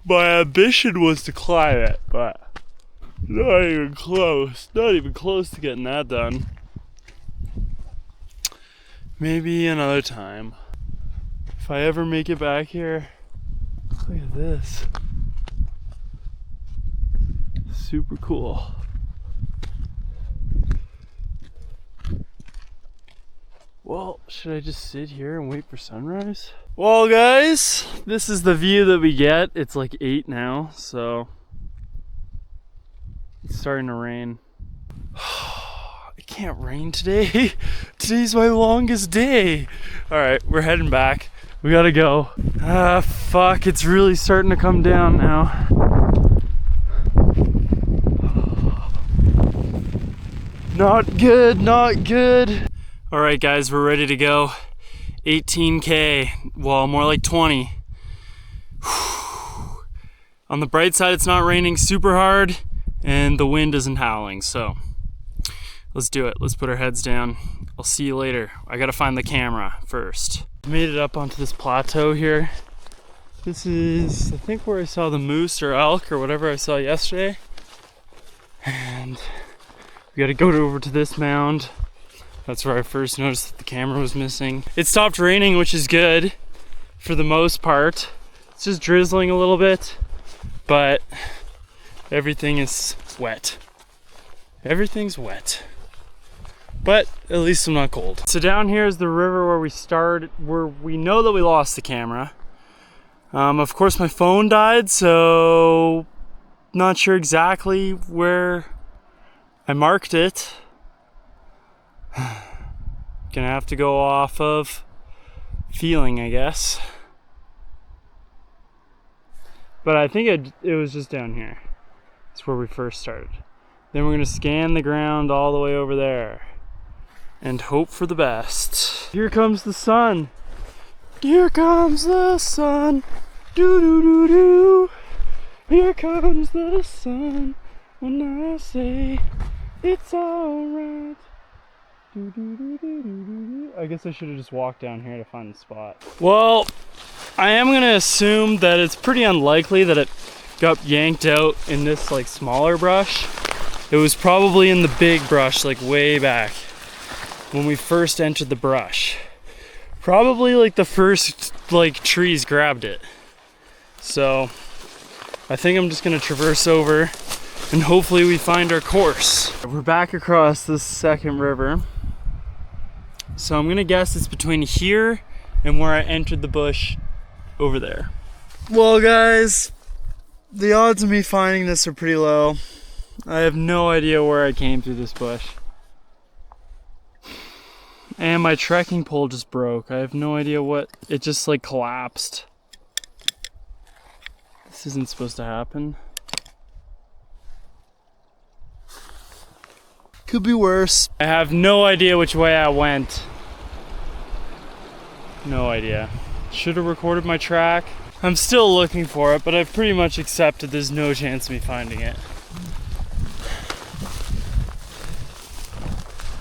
My ambition was to climb it, but not even close. Not even close to getting that done. Maybe another time. If I ever make it back here, look at this. Super cool. Well, should I just sit here and wait for sunrise? Well, guys, this is the view that we get. It's like 8 now, so it's starting to rain. It can't rain today. Today's my longest day. All right, we're heading back. We gotta go. Fuck, it's really starting to come down now. Not good, not good. All right, guys, we're ready to go. 18K, well, more like 20. On the bright side, it's not raining super hard and the wind isn't howling, so let's do it. Let's put our heads down. I'll see you later. I gotta find the camera first. Made it up onto this plateau here. This is, I think, where I saw the moose or elk or whatever I saw yesterday. And we gotta go over to this mound. That's where I first noticed that the camera was missing. It stopped raining, which is good for the most part. It's just drizzling a little bit, but everything is wet. Everything's wet. But at least I'm not cold. So down here is the river where we started, where we know that we lost the camera. Of course my phone died, so not sure exactly where I marked it. Gonna have to go off of feeling, I guess. But I think it was just down here. It's where we first started. Then we're gonna scan the ground all the way over there and hope for the best. Here comes the sun. Here comes the sun. Doo doo doo doo. Here comes the sun. When I say it's alright. Doo doo doo doo doo doo. I guess I should have just walked down here to find the spot. Well, I am gonna assume that it's pretty unlikely that it got yanked out in this like smaller brush. It was probably in the big brush, like way back when we first entered the brush. Probably like the first like trees grabbed it. So I think I'm just gonna traverse over and hopefully we find our course. We're back across this second river. So I'm gonna guess it's between here and where I entered the bush over there. Well guys, the odds of me finding this are pretty low. I have no idea where I came through this bush. And my trekking pole just broke. I have no idea what, it just like collapsed. This isn't supposed to happen. Could be worse. I have no idea which way I went. No idea. Should have recorded my track. I'm still looking for it, but I've pretty much accepted there's no chance of me finding it.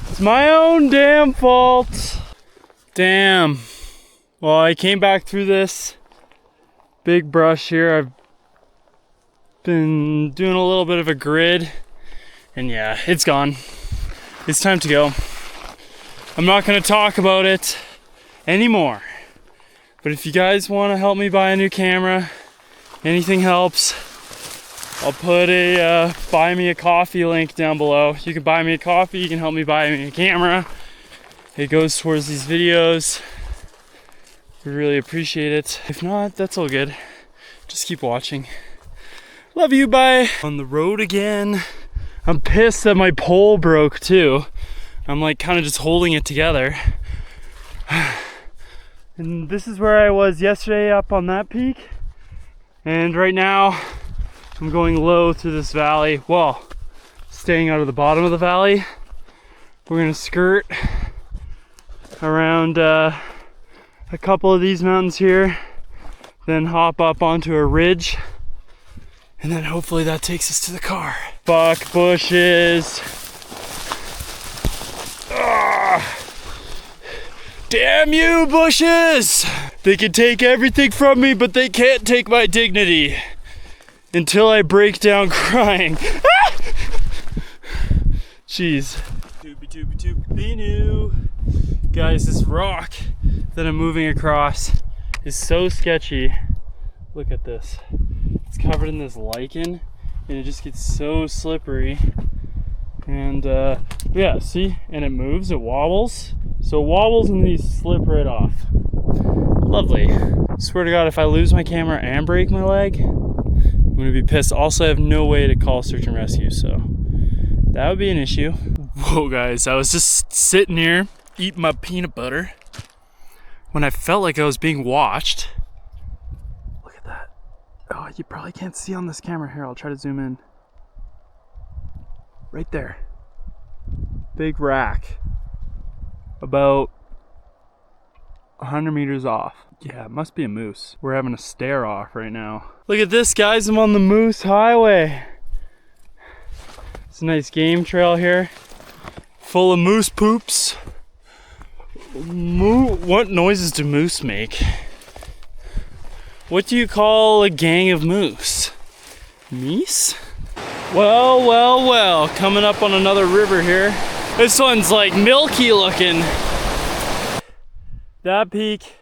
It's my own damn fault. Damn. Well, I came back through this big brush here. I've been doing a little bit of a grid, and yeah, it's gone. It's time to go. I'm not gonna talk about it anymore. But if you guys want to help me buy a new camera, anything helps. I'll put a buy me a coffee link down below. You can buy me a coffee, you can help me buy me a camera. It goes towards these videos. We really appreciate it. If not, that's all good. Just keep watching. Love you, bye. On the road again. I'm pissed that my pole broke too. I'm like kind of just holding it together. And this is where I was yesterday up on that peak. And right now I'm going low through this valley. Well, staying out of the bottom of the valley. We're gonna skirt around a couple of these mountains here, then hop up onto a ridge, and then hopefully that takes us to the car. Fuck bushes. Ah. Damn you, bushes! They can take everything from me, but they can't take my dignity. Until I break down crying. Ah! Jeez. Doobie-doobie-doobie-new. Guys, this rock that I'm moving across is so sketchy. Look at this. It's covered in this lichen, and it just gets so slippery. And yeah, see? And it moves, it wobbles. So it wobbles and these slip right off. Lovely. Swear to God, if I lose my camera and break my leg, I'm gonna be pissed. Also, I have no way to call search and rescue, so that would be an issue. Whoa guys, I was just sitting here eating my peanut butter when I felt like I was being watched. Look at that. Oh, you probably can't see on this camera. Here, I'll try to zoom in. Right there. Big rack. About 100 meters off. Yeah, it must be a moose. We're having a stare off right now. Look at this, guys. I'm on the Moose Highway. It's a nice game trail here. Full of moose poops. What noises do moose make? What do you call a gang of moose? Meese? Well, well, well. Coming up on another river here. This one's like milky looking. That peak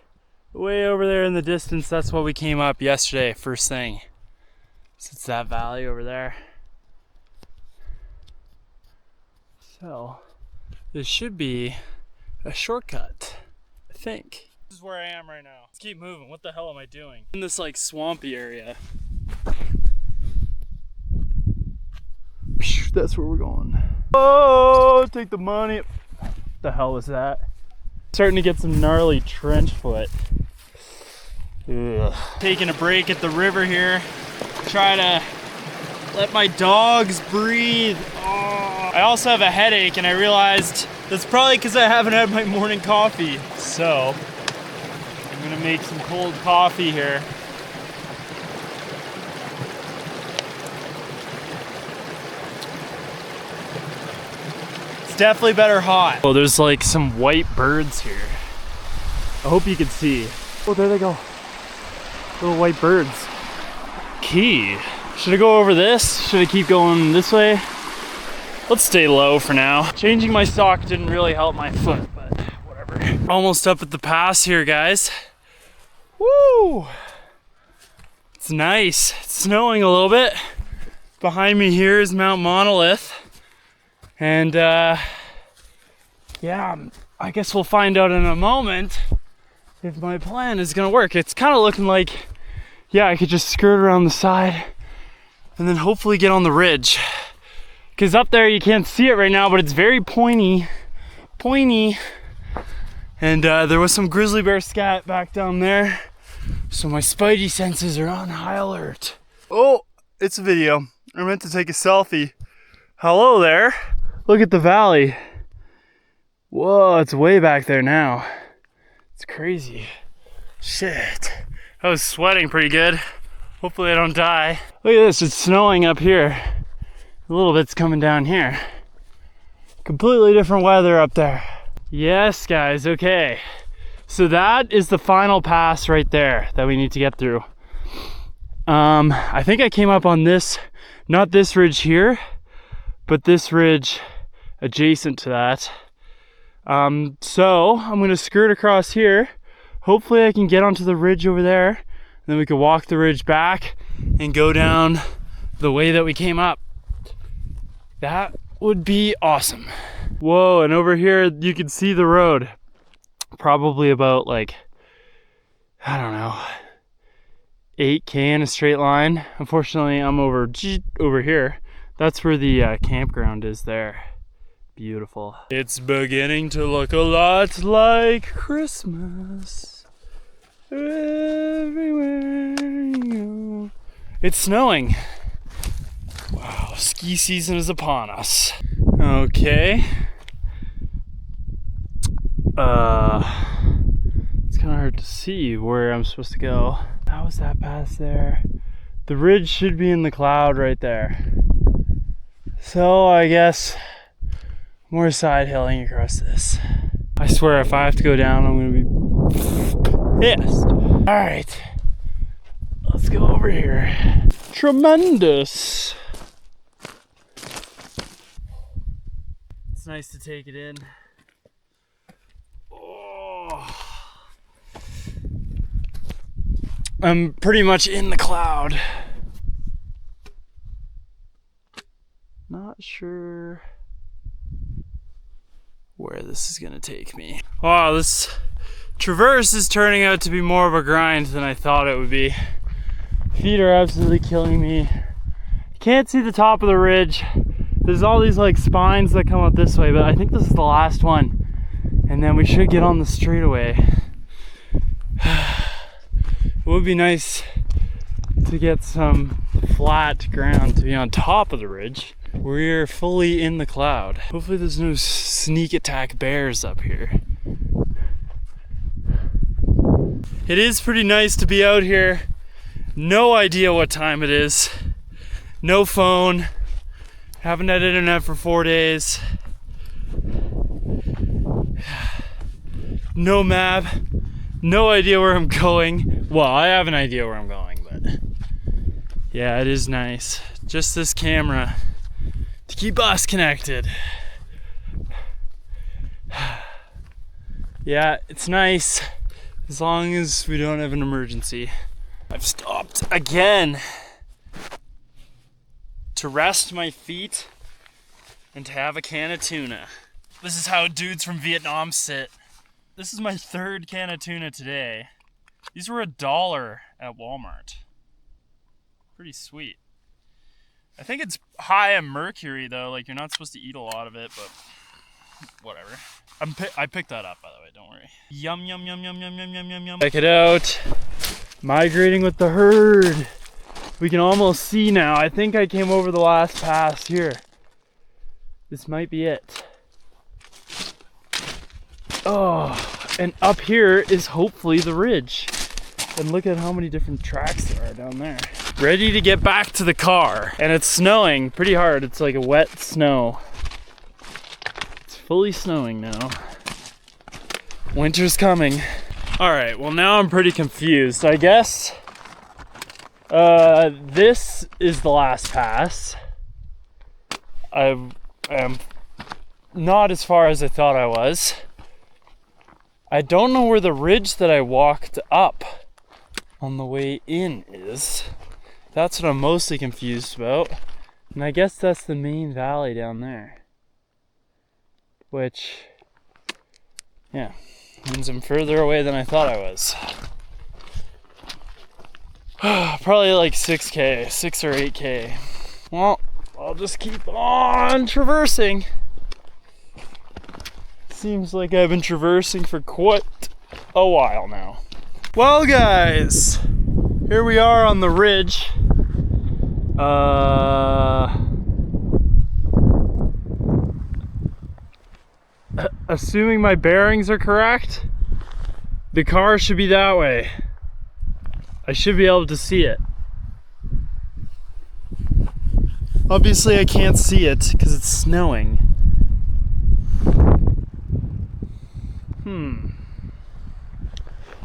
way over there in the distance, that's what we came up yesterday, first thing. So it's that valley over there. So this should be a shortcut, I think. This is where I am right now. Let's keep moving. What the hell am I doing? In this like swampy area. That's where we're going. Oh, take the money. What the hell was that? Starting to get some gnarly trench foot. Ugh. Taking a break at the river here. Try to let my dogs breathe. Oh. I also have a headache and I realized that's probably because I haven't had my morning coffee. So I'm gonna make some cold coffee here. Definitely better hot. Oh, there's like some white birds here. I hope you can see. Oh, there they go. Little white birds. Key. Should I go over this? Should I keep going this way? Let's stay low for now. Changing my sock didn't really help my foot, but whatever. Almost up at the pass here, guys. Woo! It's nice. It's snowing a little bit. Behind me here is Mount Monolith. And yeah, I guess we'll find out in a moment if my plan is gonna work. It's kind of looking like, yeah, I could just skirt around the side and then hopefully get on the ridge. Because up there you can't see it right now, but it's very pointy. And there was some grizzly bear scat back down there. So my spidey senses are on high alert. Oh, it's a video. I meant to take a selfie. Hello there. Look at the valley. Whoa, it's way back there now. It's crazy. Shit. I was sweating pretty good. Hopefully I don't die. Look at this, it's snowing up here. A little bit's coming down here. Completely different weather up there. Yes, guys, okay. So that is the final pass right there that we need to get through. I think I came up on this, not this ridge here, but this ridge adjacent to that. So I'm gonna skirt across here. Hopefully I can get onto the ridge over there, and then we can walk the ridge back and go down the way that we came up. That would be awesome. Whoa, and over here you can see the road. Probably about like, I don't know, 8K in a straight line. Unfortunately, I'm over here. That's where the campground is there. Beautiful. It's beginning to look a lot like Christmas everywhere you go. It's snowing. Wow, ski season is upon us. Okay. It's kind of hard to see where I'm supposed to go. How was that pass there? The ridge should be in the cloud right there. So I guess more side hilling across this. I swear if I have to go down, I'm gonna be pissed. All right, let's go over here. Tremendous. It's nice to take it in. I'm pretty much in the cloud. Not sure where this is gonna take me. Wow, this traverse is turning out to be more of a grind than I thought it would be. Feet are absolutely killing me. Can't see the top of the ridge. There's all these like spines that come up this way, but I think this is the last one. And then we should get on the straightaway. It would be nice to get some flat ground to be on top of the ridge. We're fully in the cloud. Hopefully there's no sneak attack bears up here. It is pretty nice to be out here. No idea what time it is. No phone. Haven't had internet for 4 days. No map. No idea where I'm going. Well, I have an idea where I'm going, but yeah, it is nice. Just this camera to keep us connected. Yeah, it's nice as long as we don't have an emergency. I've stopped again to rest my feet and to have a can of tuna. This is how dudes from Vietnam sit. This is my third can of tuna today. These were $1 at Walmart. Pretty sweet. I think it's high in mercury though, like you're not supposed to eat a lot of it, but whatever. I picked that up, by the way, don't worry. Yum, yum, yum, yum, yum, yum, yum, yum, yum. Check it out. Migrating with the herd. We can almost see now. I think I came over the last pass here. This might be it. Oh, and up here is hopefully the ridge. And look at how many different tracks there are down there. Ready to get back to the car. And it's snowing pretty hard. It's like a wet snow. It's fully snowing now. Winter's coming. All right, well now I'm pretty confused. I guess this is the last pass. I am not as far as I thought I was. I don't know where the ridge that I walked up on the way in is. That's what I'm mostly confused about. And I guess that's the main valley down there. Which, yeah, means I'm further away than I thought I was. Probably like 6K, 6 or 8K. Well, I'll just keep on traversing. Seems like I've been traversing for quite a while now. Well, guys, here we are on the ridge. Assuming my bearings are correct, the car should be that way. I should be able to see it. Obviously I can't see it because it's snowing.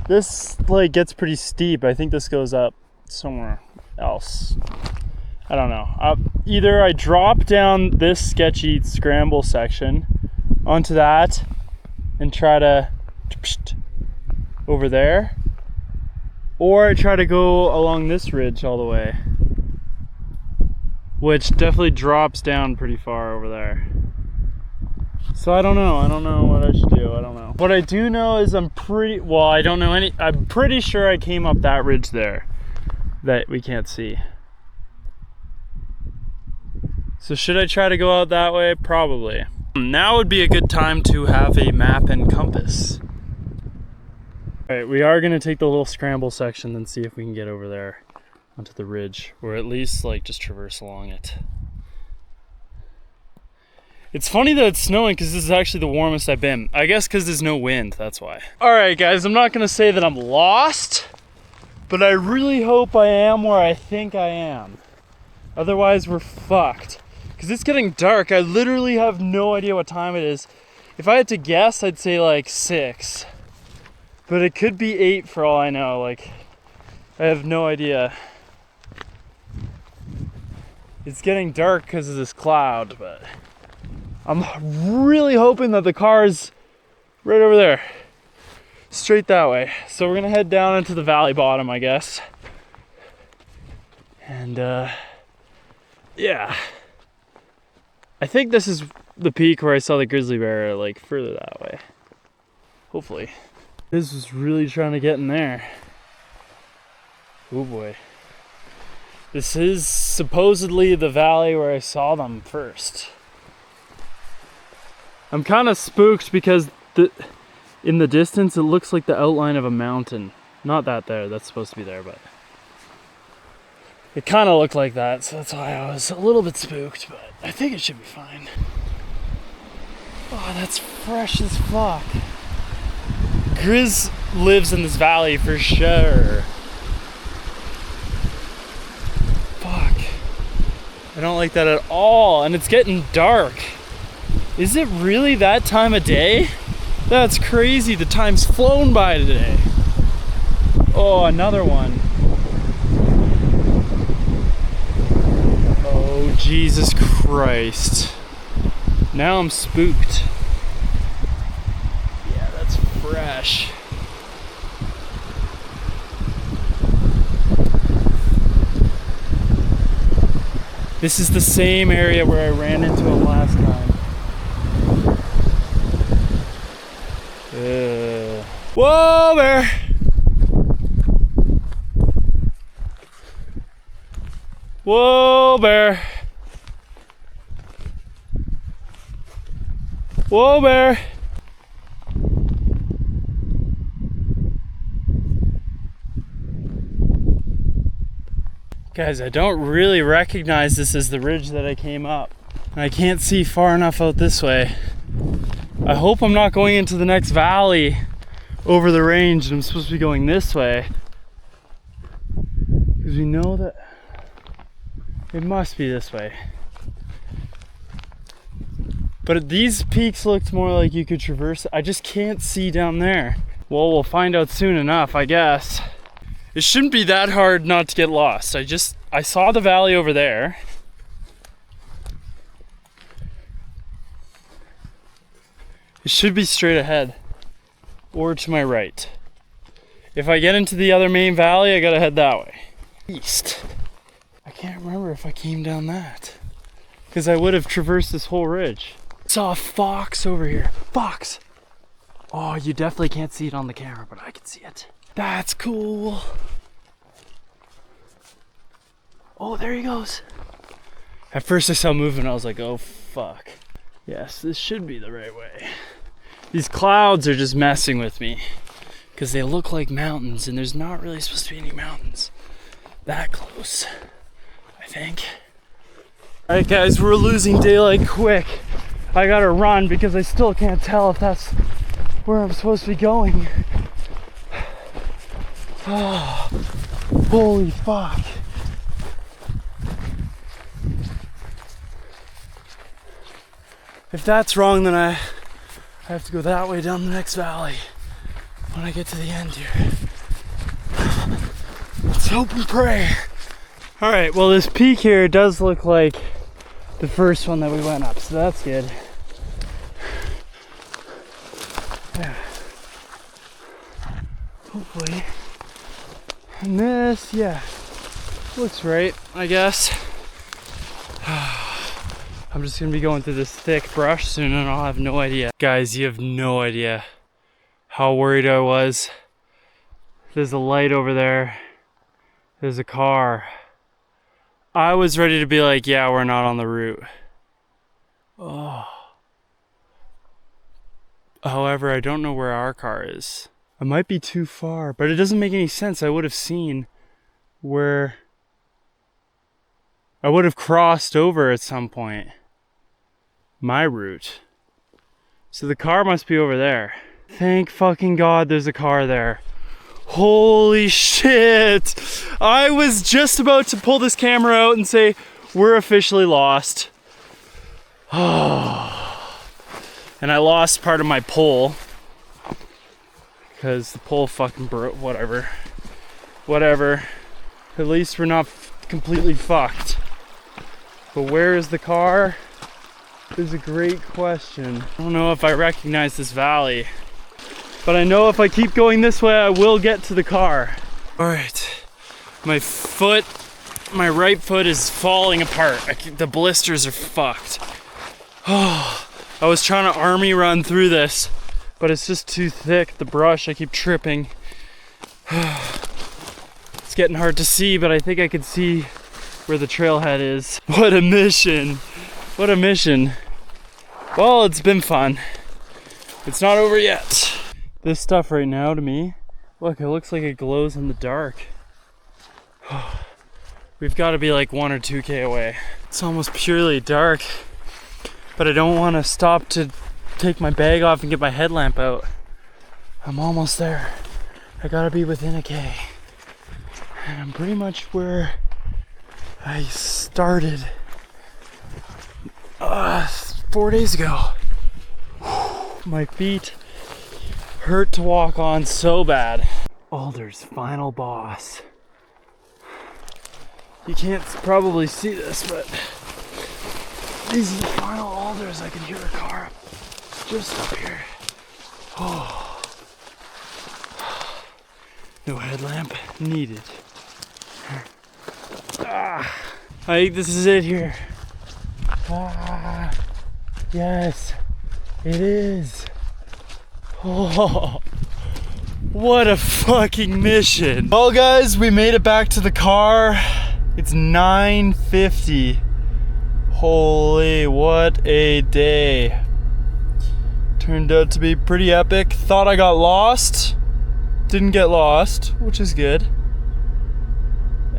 This like gets pretty steep. I think this goes up somewhere else. I don't know. Either I drop down this sketchy scramble section onto that and try to over there, or I try to go along this ridge all the way, which definitely drops down pretty far over there. So I don't know what I should do. I don't know. What I do know is I'm pretty sure I came up that ridge there that we can't see. So should I try to go out that way? Probably. Now would be a good time to have a map and compass. All right, we are gonna take the little scramble section and see if we can get over there onto the ridge, or at least like just traverse along it. It's funny that it's snowing because this is actually the warmest I've been. I guess because there's no wind, that's why. All right, guys, I'm not gonna say that I'm lost, but I really hope I am where I think I am. Otherwise, we're fucked. Because it's getting dark. I literally have no idea what time it is. If I had to guess, I'd say like 6. But it could be 8 for all I know. Like, I have no idea. It's getting dark because of this cloud, but I'm really hoping that the car's right over there. Straight that way. So we're gonna head down into the valley bottom, I guess. And yeah. I think this is the peak where I saw the grizzly bear, like further that way. Hopefully. This was really trying to get in there. Oh boy. This is supposedly the valley where I saw them first. I'm kind of spooked because in the distance it looks like the outline of a mountain. Not that there, that's supposed to be there, but it kind of looked like that, so that's why I was a little bit spooked, but I think it should be fine. Oh, that's fresh as fuck. Grizz lives in this valley for sure. Fuck. I don't like that at all, and it's getting dark. Is it really that time of day? That's crazy, the time's flown by today. Oh, another one. Oh, Jesus Christ. Now I'm spooked. Yeah, that's fresh. This is the same area where I ran into him last time. Whoa, bear! Whoa, bear! Whoa, bear! Guys, I don't really recognize this as the ridge that I came up. And I can't see far enough out this way. I hope I'm not going into the next valley over the range and I'm supposed to be going this way. Because we know that it must be this way. But these peaks looked more like you could traverse. I just can't see down there. Well, we'll find out soon enough, I guess. It shouldn't be that hard not to get lost. I saw the valley over there. It should be straight ahead or to my right. If I get into the other main valley, I gotta head that way. East. I can't remember if I came down that. Because I would have traversed this whole ridge. Saw a fox over here. Fox! Oh, you definitely can't see it on the camera, but I can see it. That's cool. Oh, there he goes. At first I saw movement, I was like, oh fuck. Yes, this should be the right way. These clouds are just messing with me because they look like mountains and there's not really supposed to be any mountains that close, I think. All right guys, we're losing daylight quick. I gotta run because I still can't tell if that's where I'm supposed to be going. Oh, holy fuck. If that's wrong, then I have to go that way down the next valley when I get to the end here. Let's hope and pray. All right, well this peak here does look like the first one that we went up, so that's good. Yeah. Hopefully. And this, yeah, looks right, I guess. I'm just gonna be going through this thick brush soon and I'll have no idea. Guys, you have no idea how worried I was. There's a light over there. There's a car. I was ready to be like, yeah, we're not on the route. Oh. However, I don't know where our car is. I might be too far, but it doesn't make any sense. I would have seen where I would have crossed over at some point. My route. So the car must be over there. Thank fucking God there's a car there. Holy shit! I was just about to pull this camera out and say, we're officially lost. Oh. And I lost part of my pole. Because the pole fucking broke, whatever. Whatever. At least we're not completely fucked. But where is the car? Is a great question. I don't know if I recognize this valley, but I know if I keep going this way, I will get to the car. All right, my right foot is falling apart. The blisters are fucked. Oh, I was trying to army run through this, but it's just too thick, the brush, I keep tripping. It's getting hard to see, but I think I can see where the trailhead is. What a mission. What a mission. Well, it's been fun. It's not over yet. This stuff right now to me, look, it looks like it glows in the dark. We've got to be like 1 or 2K away. It's almost purely dark, but I don't want to stop to take my bag off and get my headlamp out. I'm almost there. I gotta be within a K. And I'm pretty much where I started 4 days ago. My feet hurt to walk on so bad. Alder's final boss. You can't probably see this, but these are the final alders. I can hear a car just up here. Oh. No headlamp needed. I think this is it here. Yes, it is. Oh, what a fucking mission. Well guys, we made it back to the car. It's 9:50. Holy, what a day. Turned out to be pretty epic. Thought I got lost. Didn't get lost, which is good.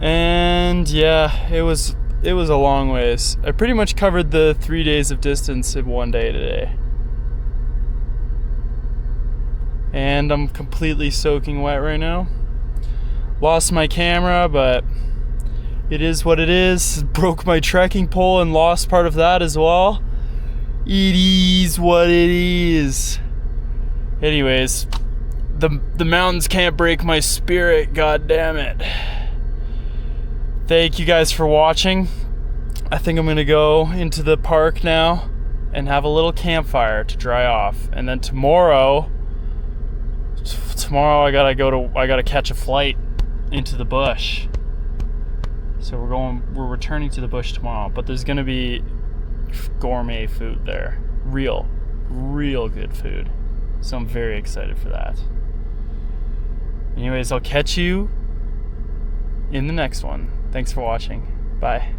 And yeah, it was a long ways. I pretty much covered the 3 days of distance in 1 day today. And I'm completely soaking wet right now. Lost my camera, but it is what it is. Broke my trekking pole and lost part of that as well. It is what it is. Anyways, the mountains can't break my spirit, god damn it. Thank you guys for watching. I think I'm gonna go into the park now and have a little campfire to dry off. And then tomorrow, tomorrow I gotta catch a flight into the bush. So we're returning to the bush tomorrow, but there's gonna be gourmet food there. Real good food. So I'm very excited for that. Anyways, I'll catch you in the next one. Thanks for watching. Bye.